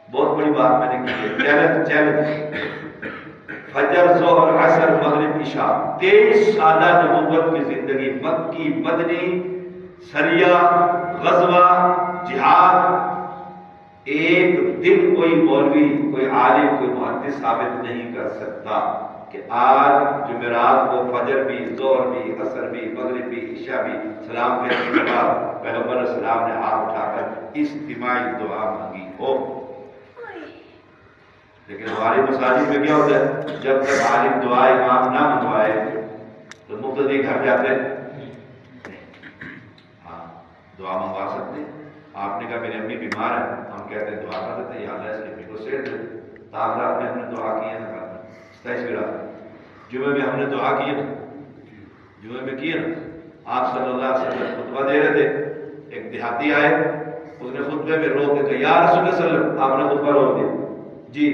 بہت بڑی بات میں نے کی ہے چیلنج فجر ظہر عصر مغرب عشاء 23 سالہ نبوت کی زندگی مکی مدنی سریہ غزوہ جہاد ایک دن کوئی مولوی کوئی عالم کوئی محدث ثابت نہیں کر سکتا کہ آج جمعرات کو فجر بھی ظہر بھی عصر بھی مغرب بھی عشاء بھی سلام پھیرنے کے بعد پیغمبر علیہ السلام نے ہاتھ اٹھا کر اجتماعی دعا مانگی ہو لیکن ہماری مساجد میں کیا ہوتا ہے جب تک عالم دعا امام نہ منگوائے تو مقتدی گھر جاتے ہاں دعا منگوا سکتے آپ نے کہا میری امی بیمار ہے ہم کہتے ہیں دعا کر دیتے یا اللہ اس کی امی کو صحت دے تاخرات میں ہم نے دعا کی ہے نا جمعے میں ہم نے دعا کی نا جمعے میں کی نا آپ صلی اللہ علیہ وسلم خطبہ دے رہے تھے ایک دیہاتی آئے اس نے خطبے میں رو کے کہا یا رسول اللہ صلی اللہ علیہ وسلم آپ نے خطبہ روک دیا جی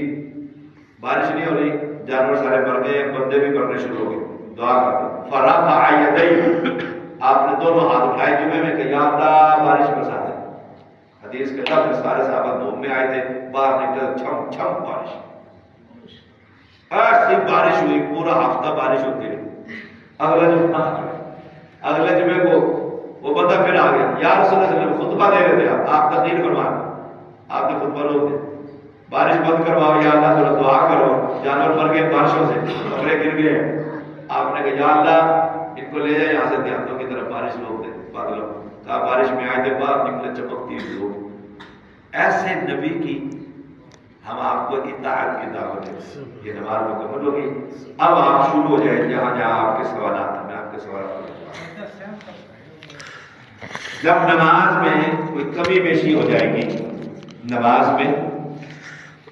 بارش نہیں ہو رہی جانور سارے مر گئے بندے بھی مرنے شروع ہو گئے دعا کرتے فرفع یدیہ آپ نے دونوں ہاتھ اٹھائے جمعے میں کہ یا اللہ بارش برسا دے حدیث کے لفظ سارے صحابہ دھوپ میں آئے تھے باہر نکل چھم چھم بارش ایسی بارش ہوئی پورا ہفتہ بارش ہوتی رہی اگلے جمعے کو وہ بندہ پھر آ گیا یا رسول اللہ صلی اللہ علیہ وسلم خطبہ دے رہے تھے آپ تقریر فرما آپ نے خطبہ روک دیا بارش بند کرواؤ یا اللہ تھوڑا دعا کرو، جانور مر گئے بارشوں سے، کپڑے گر گئے، آپ نے کہا یا اللہ ان کو لے جائے یہاں سے دیہاتوں کی طرف، بارش روک دے پاگلوں، کہا بارش میں آئے تھے باہر نکلے چمکتی دھوپ۔ ایسے نبی کی ہم آپ کو اطاعت کی دعوت دیں۔ یہ نماز مکمل ہوگی، اب آپ شروع ہو جائیں جہاں جہاں آپ کے سوالات ہیں، میں آپ کے سوالات کروں۔ جب نماز میں کوئی کمی بیشی ہو جائے گی، نماز میں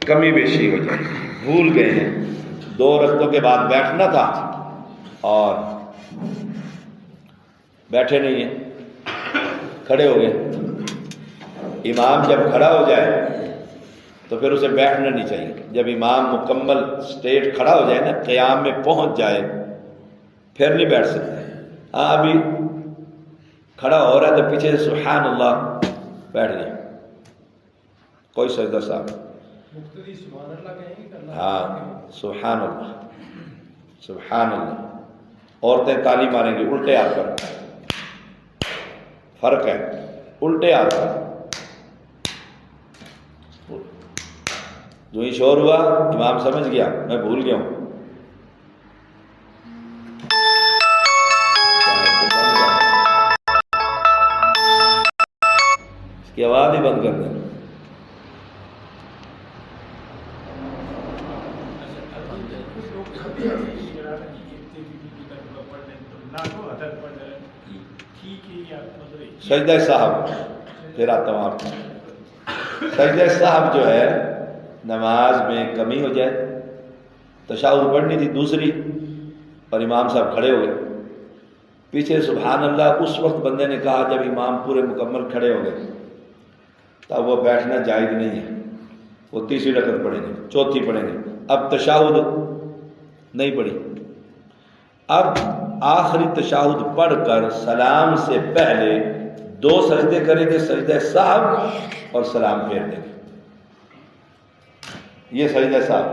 کمی بیشی ہو جائے گی، بھول گئے ہیں 2 رکعتوں کے بعد بیٹھنا تھا اور بیٹھے نہیں ہیں، کھڑے ہو گئے، امام جب کھڑا ہو جائے تو پھر اسے بیٹھنا نہیں چاہیے۔ جب امام مکمل اسٹیٹ کھڑا ہو جائے نا، قیام میں پہنچ جائے، پھر نہیں بیٹھ سکتے۔ ہاں ابھی کھڑا ہو رہا ہے تو پیچھے سے سبحان اللہ بیٹھ گئے، کوئی سجدہ صاحب، ہاں سبحان اللہ سبحان اللہ۔ عورتیں تالی ماریں گی الٹے ہاتھ پر، فرق ہے، الٹے ہاتھ پر۔ جو ہی شور ہوا امام سمجھ گیا میں بھول گیا ہوں، اس کی آواز ہی بند کر دیں۔ سجدہ صاحب، پھر آتا ہوں آپ کو۔ سجدہ صاحب جو ہے نماز میں کمی ہو جائے، تشہد پڑھنی تھی دوسری اور امام صاحب کھڑے ہو گئے، پیچھے سبحان اللہ اس وقت بندے نے کہا جب امام پورے مکمل کھڑے ہو گئے، تب وہ بیٹھنا جائز نہیں ہے، وہ تیسری رکعت پڑھیں گے، چوتھی پڑھیں گے۔ اب تشہد نہیں پڑھی، اب آخری تشہد پڑھ کر سلام سے پہلے 2 سجدے کریں گے، سجدہ صاحب اور سلام پھیر دیں گے۔ یہ سجدہ صاحب۔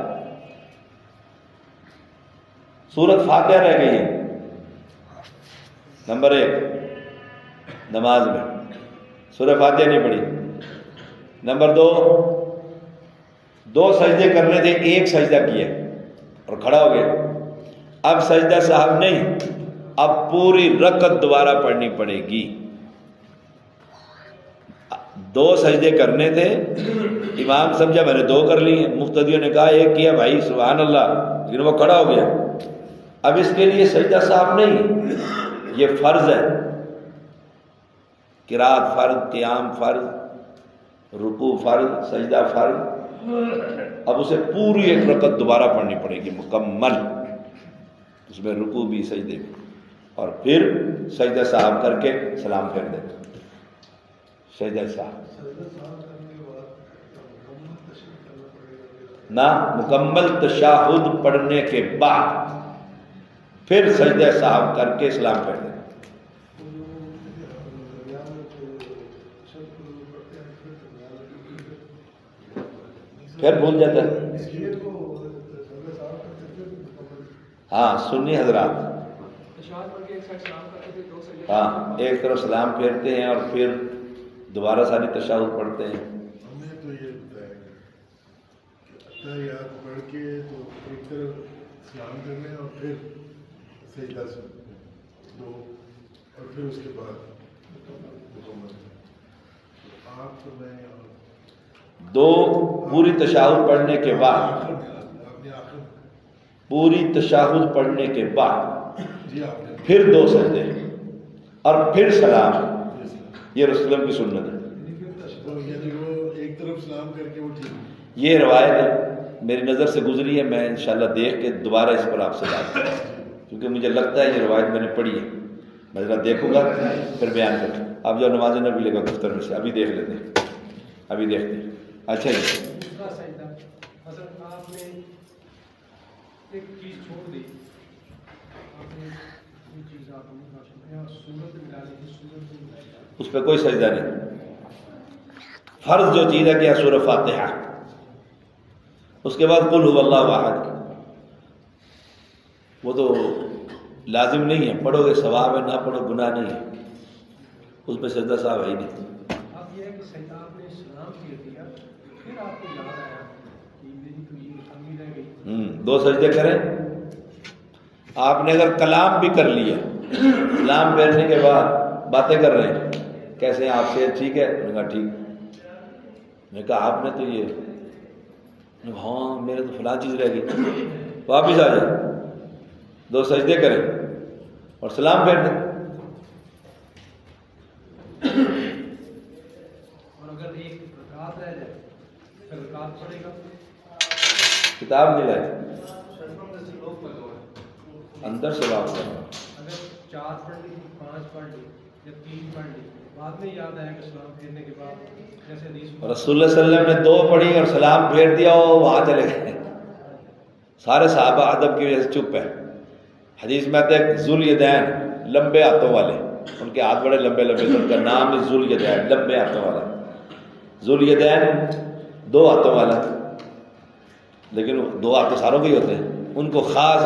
سورۃ فاتحہ رہ گئی ہے نمبر 1 نماز میں، سورۃ فاتحہ نہیں پڑھی۔ نمبر 2 سجدے کرنے تھے، 1 سجدہ کیا اور کھڑا ہو گیا، اب سجدہ صاحب نہیں، اب پوری رکعت دوبارہ پڑھنی پڑے گی۔ 2 سجدے کرنے تھے، امام سمجھا میں نے 2 کر لیے، مقتدیوں نے کہا 1 کیا بھائی سبحان اللہ، لیکن وہ کھڑا ہو گیا۔ اب اس کے لیے سجدہ صاحب نہیں، یہ فرض ہے، قرات فرض، قیام فرض، رکوع فرض، سجدہ فرض۔ اب اسے پوری 1 رکعت دوبارہ پڑھنی پڑے گی مکمل، اس میں رکوع بھی سجدے بھی، اور پھر سجدہ صاحب کر کے سلام پھیر دیں۔ سجدہ صاحب نہ، مکمل تشہد پڑھنے کے بعد پھر سجدہ صاحب کر کے سلام پھیر دیں۔ پھر بھول جاتا ہے۔ ہاں سنی حضرات، ہاں ایک طرف سلام پھیرتے ہیں اور پھر دوبارہ ساری تشہد پڑھتے ہیں۔ ہمیں تو یہ بتایا کہ اتحیات پڑھ کے تو ایک طرف سلام کرنے اور پھر سجدہ سے 2 اور پھر اس کے بعد مکمل۔ آپ تو میں 2 پوری تشہد پڑھنے کے بعد، پوری تشہد پڑھنے کے بعد پھر 2 سجدے اور پھر سلام، یہ رسول اللہ کی سنت ہے۔ یعنی وہ ایک طرف سلام کر کے وہ ٹھیک، یہ روایت میری نظر سے گزری ہے، میں انشاءاللہ دیکھ کے دوبارہ اس پر آپ سے بات کروں، کیونکہ مجھے لگتا ہے یہ روایت میں نے پڑھی ہے، میں ذرا دیکھوں گا پھر بیان کروں۔ اب جو نماز نبی لے گا دفتر میں سے، ابھی دیکھ لیتے ہیں، ابھی دیکھتے ہیں۔ اچھا جی، آپ نے ایک چیز چھوڑ دی، اس پہ کوئی سجدہ نہیں، فرض جو چیز ہے کیا سورۃ فاتحہ، اس کے بعد قل هو اللہ احد، وہ تو لازم نہیں ہے، پڑھو گے ثواب ہے، نہ پڑھو گناہ نہیں ہے، اس پہ سجدہ صاحب ہے ہی نہیں۔ اب یہ ہے کہ سجدہ آپ نے سلام کیا دیا، پھر آپ کو یاد آیا دو سجدے کریں. آپ نے اگر کلام بھی کر لیا، سلام پھیرنے کے بعد باتیں کر رہے ہیں، کیسے ہیں آپ سے، ٹھیک ہے؟ میں نے کہا ٹھیک. میں نے کہا آپ نے تو یہ، میں نے کہا ہاں میرے تو فلاں چیز رہ گئی. واپس آ جائیں، دو سجدے کریں اور سلام پھیر دیں. اور اگر ایک رکعت رہ جائے پھر رکعت پڑھے گا. کتاب نہیں لائے اندر سے واپس کرنا. اگر 4 پڑھ لی، 5 پڑھ لی یا 3 پڑھ لی، بعد میں یاد آیا کہ سلام پھیرنے کے بعد جیسے حدیث میں رسول اللہ صلی اللہ علیہ وسلم نے 2 پڑھی اور سلام پھیر دیا، وہ وہاں چلے گئے. سارے صحابہ ادب کی وجہ سے چپ ہے. حدیث میں آتا ہے ذوالیدین، لمبے ہاتھوں والے، ان کے ہاتھ بڑے لمبے لمبے، تو ان کا نام ہے ذوالیدین، لمبے ہاتھوں والا. ذوالیدین 2 ہاتھوں والا، لیکن 2 ہاتھ تو ساروں کے ہی ہوتے ہیں، ان کو خاص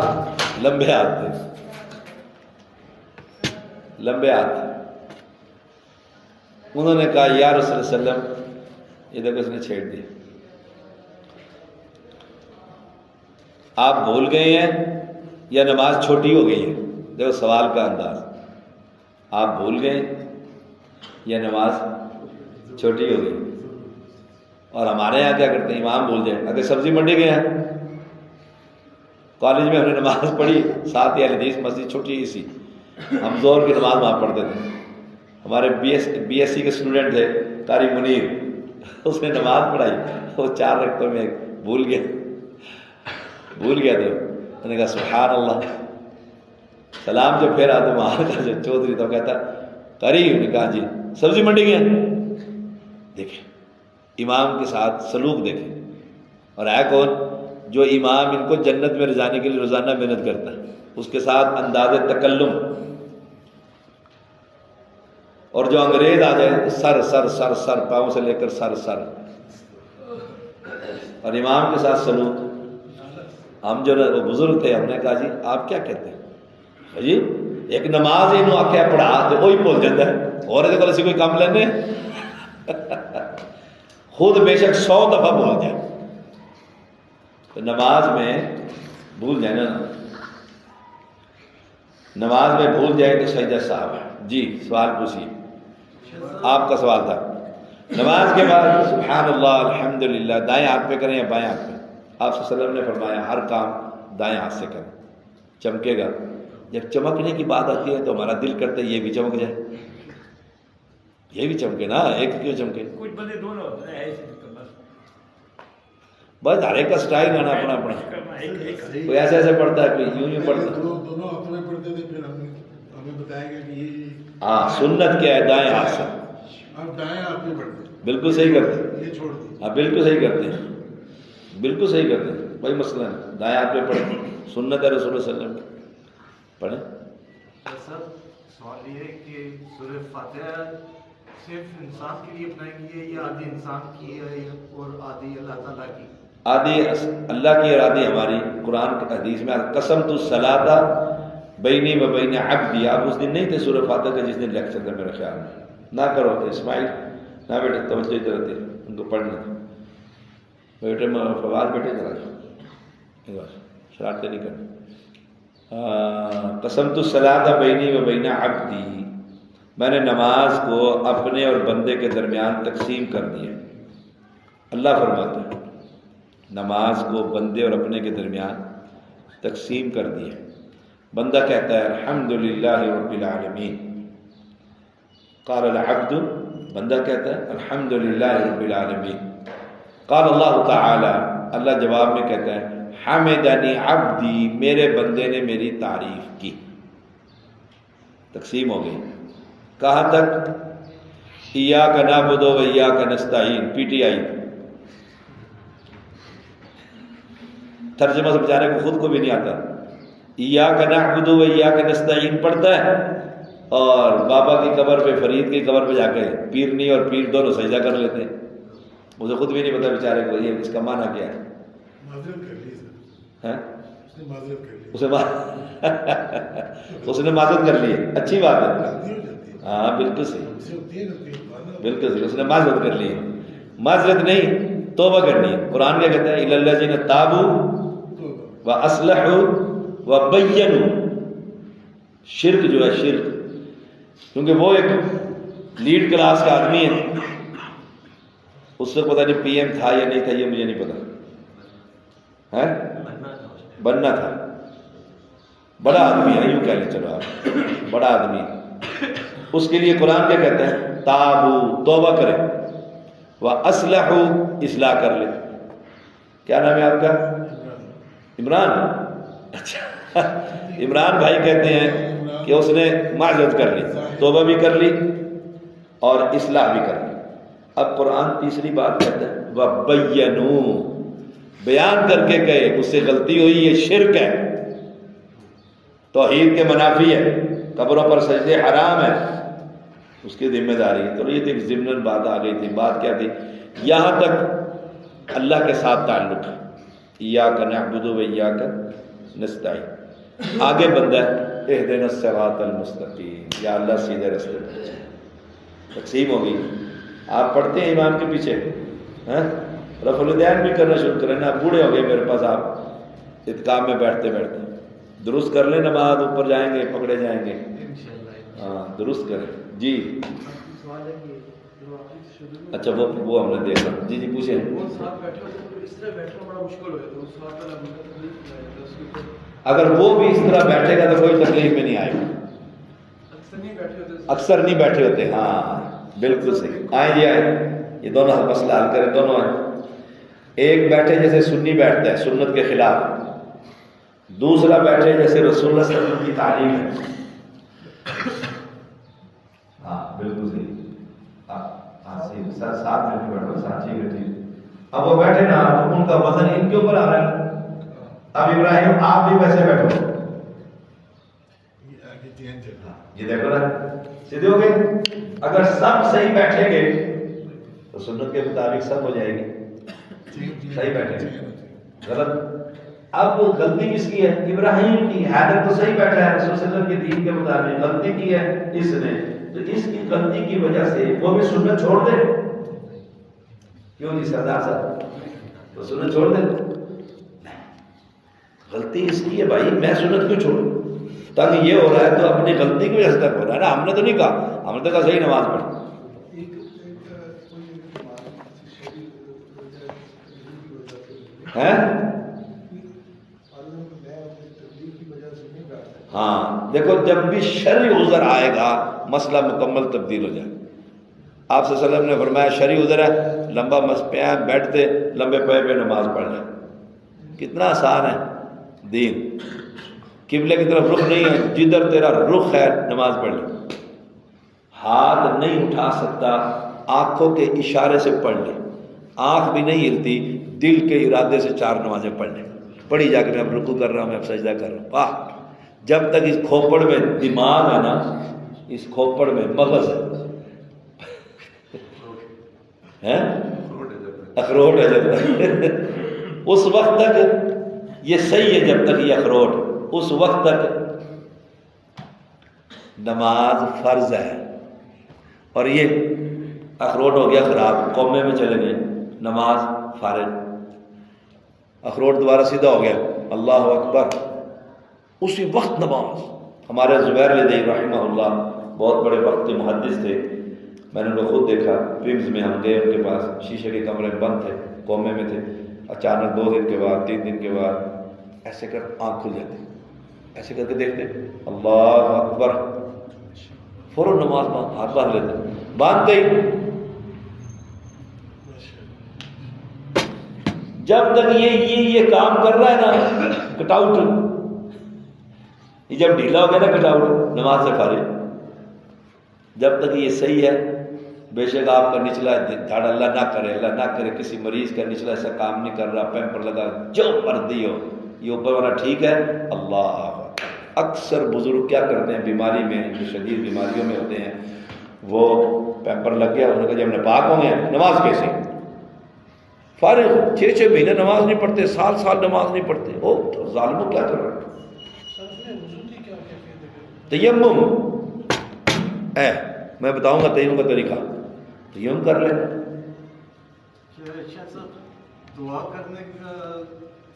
لمبے ہاتھ تھے، لمبے ہاتھ. انہوں نے کہا یا رسول اللہ صلی اللہ علیہ وسلم، یہ دیکھو اس نے چھیڑ دیا، آپ بھول گئے ہیں یا نماز چھوٹی ہو گئی ہے؟ دیکھو سوال کا انداز، آپ بھول گئے یا نماز چھوٹی ہو گئی؟ اور ہمارے یہاں کیا کرتے ہیں، امام بھول جائے. اگر سبزی منڈی گئے ہیں، کالج میں ہم نے نماز پڑھی، ساتھ ہی حدیث مسجد چھوٹی ہی سی، ہم زور کی نماز وہاں پڑھتے تھے. ہمارے بی ایس سی کے اسٹوڈنٹ تھے قاری منیر، اس نے نماز پڑھائی، وہ 4 رکعتوں میں بھول گیا تو میں نے کہا سبحان اللہ. سلام جو پھیرا تو وہاں کا جو چودھری تو کہتا قاری، نے کہا جی سبزی منڈی گئے. دیکھیں امام کے ساتھ سلوک دیکھیں. اور ہے کون جو امام ان کو جنت میں رضانے کے لیے روزانہ محنت کرتا ہے، اس کے ساتھ انداز تکلم. اور جو انگریز آ جائے تو سر سر سر سر، پاؤں سے لے کر سر سر. اور امام کے ساتھ سلوک. ہم جو وہ بزرگ تھے، ہم نے کہا جی آپ کیا کہتے ہیں جی، ایک نماز انہوں آخیا پڑھا تو وہی بھول جاتا ہے، اور یہ کوئی کوئی کام لینے خود بے شک 100 دفعہ بھول جائے. تو نماز میں بھول جائے نا، نماز میں بھول جائے تو سجدہ صاحب ہے. جی سوال پوچھیے، آپ کا سوال تھا. نماز کے بعد سبحان اللہ الحمدللہ دائیں ہاتھ پہ کریں یا بائیں ہاتھ پہ؟ آپ صلی اللہ علیہ وسلم نے فرمایا ہر کام دائیں ہاتھ سے کریں، چمکے گا. جب چمکنے کی بات آتی ہے تو ہمارا دل کرتا ہے یہ بھی چمک جائے، یہ بھی چمکے نا، ایک کیوں چمکے؟ کچھ بندے دونوں بس ہر ایک کا سٹائل گانا اپنا اپنا، کوئی ایسے ایسے پڑھتا ہے، کوئی یوں پڑھتا ہے. دونوں ہاتھوں میں پڑھتے تھے، پھر ہمیں بتایا گیا کہ یہ ہاں سنت کیا ہے، دائیں ہاتھ سے. آپ دائیں ہاتھ میں پڑھتے ہیں، بالکل صحیح کرتے ہیں، یہ چھوڑ دیں. ہاں بالکل صحیح کرتے ہیں، بالکل صحیح کرتے ہیں، کوئی مسئلہ نہیں. دائیں ہاتھ پہ پڑھیں، سنت ہے رسول اللہ صلی اللہ علیہ وسلم کی. پڑھیں. سر سوال یہ ہے کہ سورہ فاتحہ صرف انسان کے لیے بنائی گئی ہے یا آدھی انسان کی ہے اور آدھی اللہ تعالیٰ کی؟ آدھی اللہ کی اور آدھی ہماری. قرآن کے حدیث میں قسمت الصلاۃ بینی و بین عبدی. آپ اس دن نہیں تھے سورہ فاتحہ کا جس دن لیکچر تھا میرے خیال میں، نہ کرو تو اسماعیل نہ بیٹے توجہ ادھر تھی ان کو پڑھنا تھا. بیٹے فواد بیٹے ذرا شرارتیں نہیں کریں. قسمت الصلاۃ بینی و بین عبدی، میں نے نماز کو اپنے اور بندے کے درمیان تقسیم کر دیا. اللہ فرماتا ہے نماز کو بندے اور اپنے کے درمیان تقسیم کر دیا. بندہ کہتا ہے الحمدللہ رب العالمین. قال العبد، بندہ کہتا ہے الحمدللہ رب العالمین. قال اللہ تعالی، اللہ جواب میں کہتا ہے حمدنی عبدی، میرے بندے نے میری تعریف کی. تقسیم ہو گئی. کہاں تک؟ ایاک نعبد و ایاک نستعین، پی ٹی آئی. ترجمہ سے بیچارے کو خود کو بھی نہیں آتا. ایاک نعبد و ایاک نستعین پڑھتا ہے اور بابا کی قبر پہ، فرید کی قبر پہ جا کے پیرنی اور پیر دونوں سجدہ کر لیتے ہیں. اسے خود بھی نہیں پتا بیچارے کو یہ اس کا معنی کیا ہے. معذرت کر لی سر، ہاں اس نے معذرت کر لی، اس نے معذرت کر لی ہے، اچھی بات ہے. غلطی ہو جاتی ہے، ہاں بالکل صحیح، ہم سے ہوتی ہے غلطی، بالکل صحیح. اس نے معذرت کر لی ہے. معذرت نہیں، توبہ کرنی ہے. قرآن کیا کہتا ہے الی الذین تابوا وَأَصْلَحُوا وَبَيَّنُوا، شرک جو ہے شرک، کیونکہ وہ ایک لیڈ کلاس کا آدمی ہے، اس سے پتہ نہیں پی ایم تھا یا نہیں تھا، یہ مجھے نہیں پتا ہے، بننا تھا، بڑا آدمی ہے، یوں کہہ لیں چلو آپ، بڑا آدمی ہے، اس کے لیے قرآن کیا کہتے ہیں؟ تابو، توبہ کریں، وَأَصْلَحُوا، اصلاح کر لیں۔ کیا نام ہے آپ کا؟ عمران؟ اچھا، عمران بھائی کہتے ہیں کہ اس نے معذرت کر لی، توبہ بھی کر لی اور اصلاح بھی کر لی۔ اب قرآن تیسری بات کہتا ہے وَبَيَّنُوا، بیان کر کے کہے اس سے غلطی ہوئی، یہ شرک ہے، توحید کے منافی ہے، قبروں پر سجدے حرام ہے، اس کی ذمہ داری ہے۔ تو یہ ایک ضمن بات آ گئی تھی، بات کیا تھی؟ یہاں تک اللہ کے ساتھ تعلق ہے، ایاک نعبد و ایاک نستعین، آگے بندہ ہے اہدنا الصراط المستقیم، یا اللہ سیدھے راستے پر چل۔ تقسیم ہوگی، آپ پڑھتے ہیں امام کے پیچھے، رفع الیدین بھی کرنا شروع کریں نا، بوڑھے ہو گئے میرے پاس آپ، اتقام میں بیٹھتے بیٹھتے درست کر لیں نماز، اوپر جائیں گے پکڑے جائیں گے، ہاں درست کریں جی۔ اچھا وہ ہم نے دیکھا، جی جی پوچھیں۔ اگر وہ بھی اس طرح بیٹھے گا تو کوئی تکلیف میں نہیں آئے گا، اکثر نہیں بیٹھے ہوتے، ہاں بالکل صحیح۔ آئیں جی آئیں، یہ دونوں مسئلہ حل کریں، دونوں آئیں۔ ایک بیٹھے جیسے سنی بیٹھتا ہے سنت کے خلاف، دوسرا بیٹھے جیسے رسول اللہ صلی اللہ علیہ وسلم کی تعلیم ہے، ہاں بالکل صحیح، ساتھ میں بھی بیٹھو، ساتھ ہی بیٹھے۔ اب وہ بیٹھے نا تو ان کا وزن ان کے اوپر آ رہا ہے، اب ابراہیم آپ بھی ویسے بیٹھو، یہ دیکھو نا سیدھے ہو گئے۔ اگر سب صحیح بیٹھیں گے تو سنت کے مطابق سب ہو جائے گی، صحیح بیٹھیں گے، غلط۔ اب غلطی کس کی ہے؟ ابراہیم کی، حیدر تو صحیح بیٹھا ہے رسول صلی اللہ علیہ وسلم کے دین کے مطابق، غلطی کی ہے اس نے، تو اس کی غلطی کی وجہ سے وہ بھی سنت چھوڑ دے؟ کیوں جی سردار صاحب، وہ سنت چھوڑ دے؟ غلطی اس کی ہے بھائی، میں سنت کیوں چھوڑوں؟ تنگ یہ ہو رہا ہے تو اپنی غلطی کی وجہ سے تک ہو رہا ہے نا، ہم نے تو نہیں کہا، ہم نے تو کہا صحیح نماز پڑھ۔ ہاں دیکھو، جب بھی شرعی عذر آئے گا مسئلہ مکمل تبدیل ہو جائے۔ آپ صلی اللہ علیہ وسلم نے فرمایا شرعی عذر ہے، لمبا مسپیا بیٹھتے لمبے پے پہ نماز پڑھ لیں، کتنا آسان ہے دین، قبلے کی طرف رخ نہیں ہے، جدھر تیرا رخ ہے نماز پڑھ لیں، ہاتھ نہیں اٹھا سکتا آنکھوں کے اشارے سے پڑھ لیں، آنکھ بھی نہیں ہلتی، دل کے ارادے سے 4 نمازیں پڑھ لیں، پڑھی جا کے میں اب رکوع کر رہا ہوں، میں اب سجدہ کر رہا ہوں، واہ! جب تک اس کھوپڑ میں دماغ ہے نا، اس کھوپڑ میں مغز ہے، اخروٹ ہے جب تک اس وقت تک یہ صحیح ہے، جب تک یہ اخروٹ اس وقت تک نماز فرض ہے، اور یہ اخروٹ ہو گیا خراب، قومے میں چلے گئے، نماز فارغ، اخروٹ دوبارہ سیدھا ہو گیا، اللہ اکبر، اسی وقت نماز۔ ہمارے زبیر لدی رحمہ اللہ بہت بڑے وقت کے محدث تھے، میں نے ان کو خود دیکھا، پمز میں ہم گئے ان کے پاس، شیشے کے کمرے بند تھے، قومے میں تھے، اچانک 2 دن کے بعد 3 دن کے بعد ایسے کر آنکھ کھل جاتی، ایسے کر کے دیکھتے اللہ اکبر، فوراً نماز ہاتھ باندھ لیتے، باندھتے ہی جب تک یہ کام کر رہا ہے نا کٹ آؤٹ، یہ جب ڈھیلا ہو گیا نا کٹ آؤٹ، نماز سے فارغ۔ جب تک یہ صحیح ہے، بے شک آپ کا نچلا دھڑ، اللہ نہ کرے کسی مریض کا نچلا ایسا کام نہیں کر رہا، پیمپر لگا، جو مرضی ہو، یہ اوپر والا ٹھیک ہے، اللہ۔ اکثر بزرگ کیا کرتے ہیں بیماری میں، جو شدید بیماریوں میں ہوتے ہیں، وہ پیمپر لگ گیا، انہوں نے کہا جب ناپاک ہوں گے نماز کیسے؟ فارغ 6 مہینے نماز نہیں پڑھتے، سال نماز نہیں پڑھتے، او ظالموں کیا کر رہے ہیں؟ تیمم میں بتاؤں گا تیمم کا طریقہ، تیمم کر لیں۔ دعا کرنے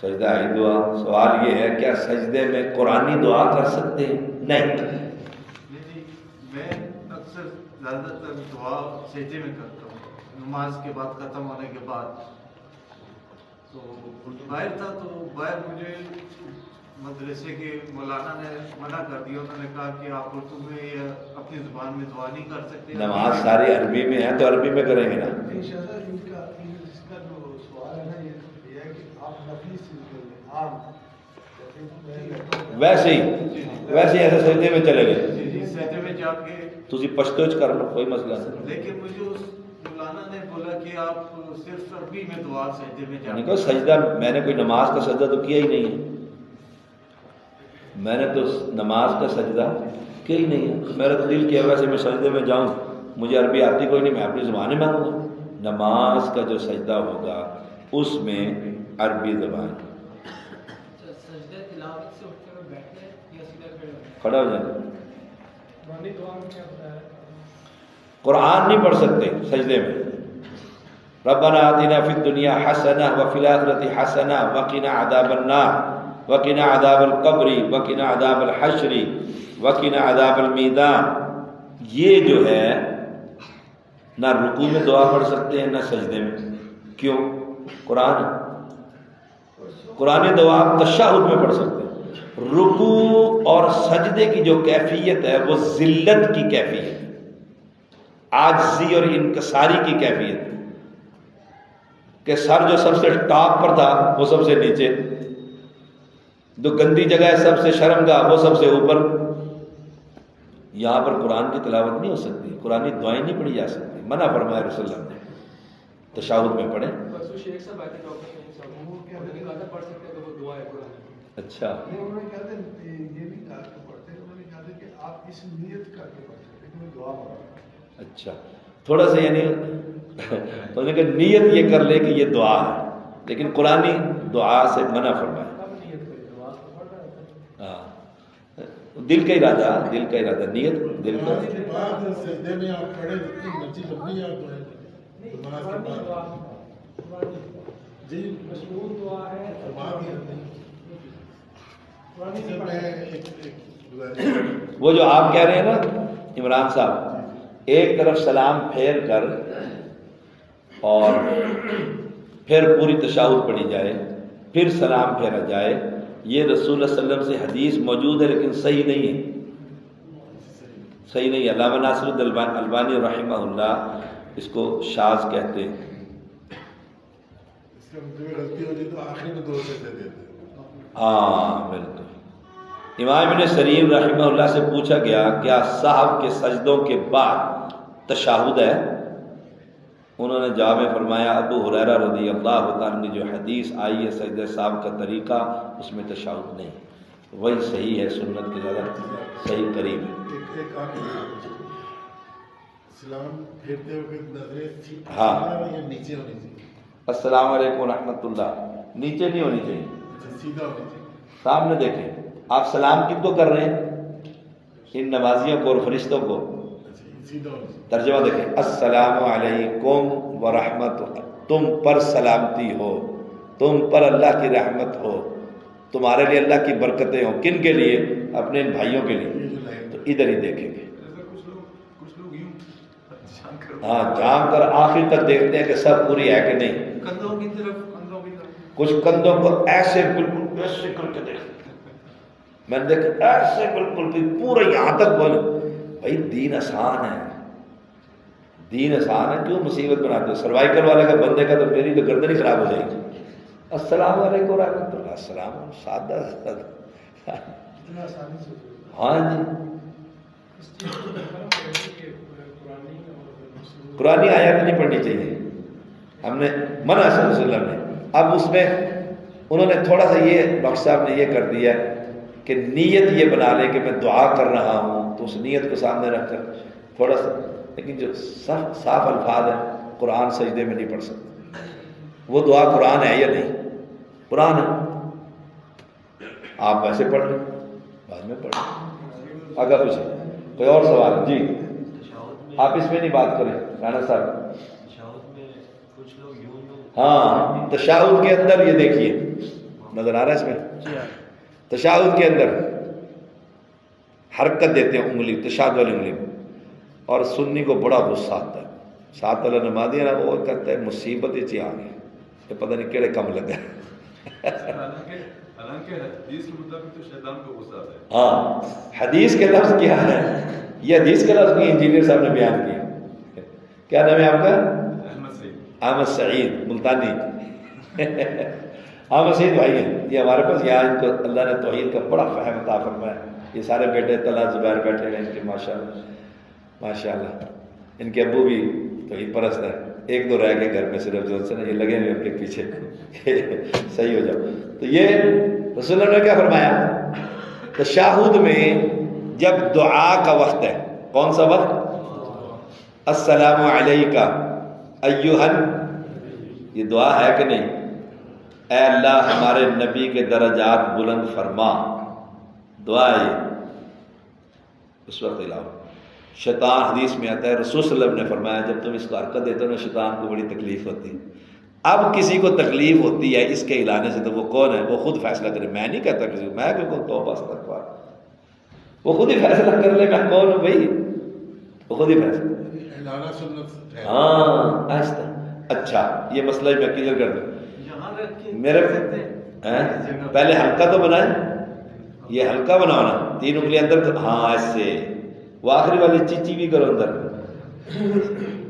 سجدہ ہی دعا، سوال یہ ہے کیا سجدے میں قرآنی دعا کر سکتے ہیں؟ نہیں. میں اکثر زیادہ تر دعا سجدے میں کرتا ہوں نماز کے بعد، ختم ہونے کے بعد. تو باہر تھا تو باہر مجھے مدرسے کے مولانا نے منع کر دیا. انہوں نے کہا کہ آپ اردو میں یا اپنی زبان میں دعا نہیں کر سکتے. نماز ساری عربی میں ہے تو عربی میں کریں گے نا. اس کا جو سوال ہے نا یہ ہے کہ آپ نفلی سجدے میں عام ویسے ہی ایسے سجدے میں چلے گئے. جی سجدے میں جا کے تسی پشتو چ کر لو، کوئی مسئلہ نہیں. لیکن مجھے اس مولانا نے بولا کہ آپ صرف عربی میں دعا سجدے میں میں نے جا کہا سجدہ، میں نے کوئی نماز کا سجدہ تو کیا ہی نہیں ہے. میں نے تو نماز کا سجدہ کیا ہی نہیں ہے. میرا تو دل کیا ویسے میں سجدے میں جاؤں، مجھے عربی آتی کوئی نہیں، میں اپنی زبان میں مانگوں گا. نماز کا جو سجدہ ہوگا اس میں عربی زبان. سجدہ تلاوت سے اٹھ کر بیٹھنا ہے یا سیدھا کھڑے ہونا؟ کھڑا ہو جانا. قرآنی دعا میں کیا ہوتا ہے؟ قرآن نہیں پڑھ سکتے سجدے میں. ربنا آتنا فی الدنیا حسنہ وفی الآخرۃ حسنہ وقنا عذاب النار وقنا عذاب القبر وقنا عذاب الحشر وقنا عذاب المیدان. یہ جو ہے نہ رکوع میں دعا پڑھ سکتے ہیں نہ سجدے میں. کیوں؟ قرآن دعا آپ تشہد میں پڑھ سکتے ہیں. رکوع اور سجدے کی جو کیفیت ہے وہ ذلت کی کیفیت ہے، عاجزی اور انکساری کی کیفیت ہے کہ سر جو سب سے ٹاپ پر تھا وہ سب سے نیچے، جو گندی جگہ ہے سب سے شرمگاہ وہ سب سے اوپر. یہاں پر قرآن کی تلاوت نہیں ہو سکتی، قرآنی دعائیں نہیں پڑھی جا سکتی. منع فرمایا رسول اللہ نے تشہد میں پڑھیں. پرسوں شیخ صاحب آئے تھے ڈاکٹر شیخ صاحب، وہ کیا کہا پڑھ سکتے ہیں تو وہ دعا ہے قرآن. اچھا انہوں نے کہا تھا یہ بھی کہا کہ پڑھتے ہیں، انہوں نے کہا تھا کہ آپ اس نیت کر کے پڑھ سکتے ہیں کہ میں دعا پڑھا. اچھا تھوڑا سا یعنی انہوں نے کہا نیت یہ کر لے کہ یہ دعا ہے، لیکن قرآنی دعا سے منع فرمایا. ہاں دل کا ارادہ، دل کا ارادہ، نیت دل کا. نماز کے بعد سجدے میں آپ پڑھیں جتنی مرضی لمبی آپ دعائیں کریں. نماز کے بعد جی مشہور دعا ہے فرما دیا نہیں. قرآنی سر میں میں ایک گزارش، وہ جو آپ کہہ رہے ہیں نا عمران صاحب، ایک طرف سلام پھیر کر اور پھر پوری تشہد پڑھی جائے پھر سلام پھیرا جائے، یہ رسول اللہ صلی اللہ علیہ وسلم سے حدیث موجود ہے لیکن صحیح نہیں ہے. صحیح نہیں ہے. علامہ ناصر الدین البانی رحمہ اللہ اس کو شاذ کہتے ہیں. اس کا مطلب غلطی ہو جائے تو آخری میں 2 سجدے دیتے ہیں. ہاں بالکل. امام ابن سرین رحمہ اللہ سے پوچھا گیا کیا صاحب کے سجدوں کے بعد تشہد ہے؟ انہوں نے جواب میں فرمایا ابو ہریرہ رضی اللہ تعالیٰ نے جو حدیث آئی ہے سجدہ صاحب کا طریقہ اس میں تشہد نہیں، وہی صحیح ہے، سنت کے زیادہ صحیح قریب ہے. ایک آخری سلام پھیرتے وقت نظریں ہاں. یا نیچے ہونی چاہیے؟ السلام علیکم ورحمۃ اللہ نیچے نہیں ہونی چاہیے، اچھا سیدھا ہونی چاہیے. سامنے دیکھیں. آپ سلام کن کو کر رہے ہیں؟ ان نمازیوں کو اور فرشتوں کو. اچھا سیدھا ہونی چاہیے. ترجمہ دیکھیں السلام علیکم ورحمۃ اللہ، تم پر سلامتی ہو، تم پر اللہ کی رحمت ہو، تمہارے لیے اللہ کی برکتیں ہوں. کن کے لیے؟ اپنے ان بھائیوں کے لیے. تو ادھر ہی دیکھیں گے. کچھ لوگ یوں جان کر ہاں جان کر آخر تک دیکھتے ہیں کہ سب پوری ہے کہ نہیں. کندھوں کی طرف کچھ کندھوں کو ایسے بالکل ایسے کر کے دیکھتے ہیں. میں نے دیکھا ایسے بالکل بھی پورا یہاں تک بولو. بھائی دین آسان ہے، دین آسان ہے، کیوں مصیبت بناتے ہو؟ سروائکل والا کا بندے کا تو میری تو گردن ہی خراب ہو جائے گی. السلام علیکم ورحمۃ اللہ، السلام سادہ سادہ. اتنا آسانی سے ہاں جی اس چیز کو کنفرم کریں کہ قرآنی اور قرآنی آیات نہیں پڑھنی چاہیے. ہم نے منع صلی اللہ علیہ وسلم نے. اب اس میں انہوں نے تھوڑا سا یہ ڈاکٹر صاحب نے یہ کر دیا کہ نیت یہ بنا لے کہ میں دعا کر رہا ہوں تو اس نیت کو سامنے رکھ کر تھوڑا سا، لیکن جو صاف الفاظ ہیں قرآن سجدے میں نہیں پڑھ سکتے. وہ دعا قرآن ہے یا نہیں؟ قرآن ہے. آپ ویسے پڑھ لیں بعد میں پڑھ لیں. اگر کچھ کوئی اور سوال جی آپ اس میں نہیں بات کریں رانا صاحب. تشہد میں کچھ لوگ یوں ہاں تشہد کے اندر یہ دیکھیے نظر آ رہا ہے اس میں، تشہد کے اندر حرکت دیتے ہیں انگلی، تشہد والی انگلی میں، اور سنی کو بڑا غصہ آتا ہے، ساتھ والا نمازی ہے نا وہ کہتا ہے مصیبت ہی آ گئی، یہ پتہ نہیں کیڑے کم لگا۔ حالانکہ حدیث کے مطابق تو شیطان کو غصہ آتا ہے۔ ہاں حدیث کے لفظ کیا ہے، یہ حدیث کے لفظ کی انجینئر صاحب نے بیان کیا۔ کیا نام ہے آپ کا؟ احمد سعید ملتانی۔ احمد سعید بھائی ہیں یہ ہمارے پاس، یہاں ان کو اللہ نے توحید کا بڑا فہم عطا فرمایا، یہ سارے بیٹے طلحہ زبیر بیٹھے ہیں ان کے، ماشاء اللہ ان کے ابو بھی توحید پرست ہے، ایک دو رہ کے گھر میں صرف جو سے نا یہ لگے ہوئے ان کے پیچھے صحیح ہو جاؤ۔ تو یہ رسول اللہ نے کیا فرمایا، تشہد میں جب دعا کا وقت ہے، کون سا وقت؟ السلام علیکہ ایھا، یہ دعا ہے کہ نہیں؟ اے اللہ ہمارے نبی کے درجات بلند فرما، دعا ہے یہ اس وقت علاوہ۔ شیطان حدیث میں آتا ہے، رسول صلی اللہ علیہ وسلم نے فرمایا جب تم اس کو حرکت دیتے ہو نا شیطان کو بڑی تکلیف ہوتی ہے۔ اب کسی کو تکلیف ہوتی ہے اس کے ہلانے سے تو وہ کون ہے؟ وہ خود فیصلہ کرے، میں نہیں کہتا کسی کو، میں کیوں کہوں توبہ استغفار، وہ خود ہی فیصلہ کر لے میں کون ہوں بھائی، وہ خود ہی فیصلہ۔ ہلانا سنت ہے۔ ہاں آہستہ، اچھا یہ مسئلہ میں کلیئر کر دوں، میرے پہلے ہلکا تو بنائیں، یہ ہلکا بناؤ نا، تین انگلی اندر، ہاں ایسے، وہ آخری والی چیچی بھی کرو اندر۔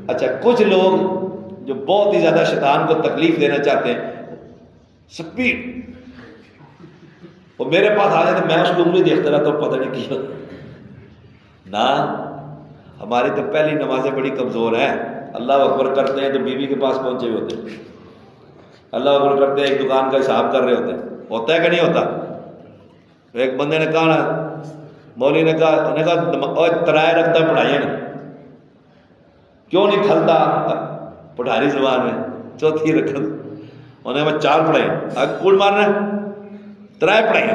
اچھا کچھ لوگ جو بہت ہی زیادہ شیطان کو تکلیف دینا چاہتے ہیں، سپیڈ، وہ میرے پاس آ جائے تو میں اس کو انگلی دیکھتا رہتا ہوں، پتہ نہیں کیا نہ، ہماری تو پہلی نمازیں بڑی کمزور ہیں، اللہ اکبر کرتے ہیں تو بیوی کے پاس پہنچے ہوئے ہوتے ہیں، اللہ اکبر کرتے ہیں ایک دکان کا حساب کر رہے ہوتے ہیں، ہوتا ہے کہ نہیں ہوتا؟ ایک بندے نے کہا نا، مولوی نے کہا ترائے رکھتا پڑھائیے نا، کیوں نہیں کھلتا پٹھاری زبان میں، چوتھی رکھت انہیں میں 4 پڑھائیں، کوڑ مارنا ترائے پڑھائیں،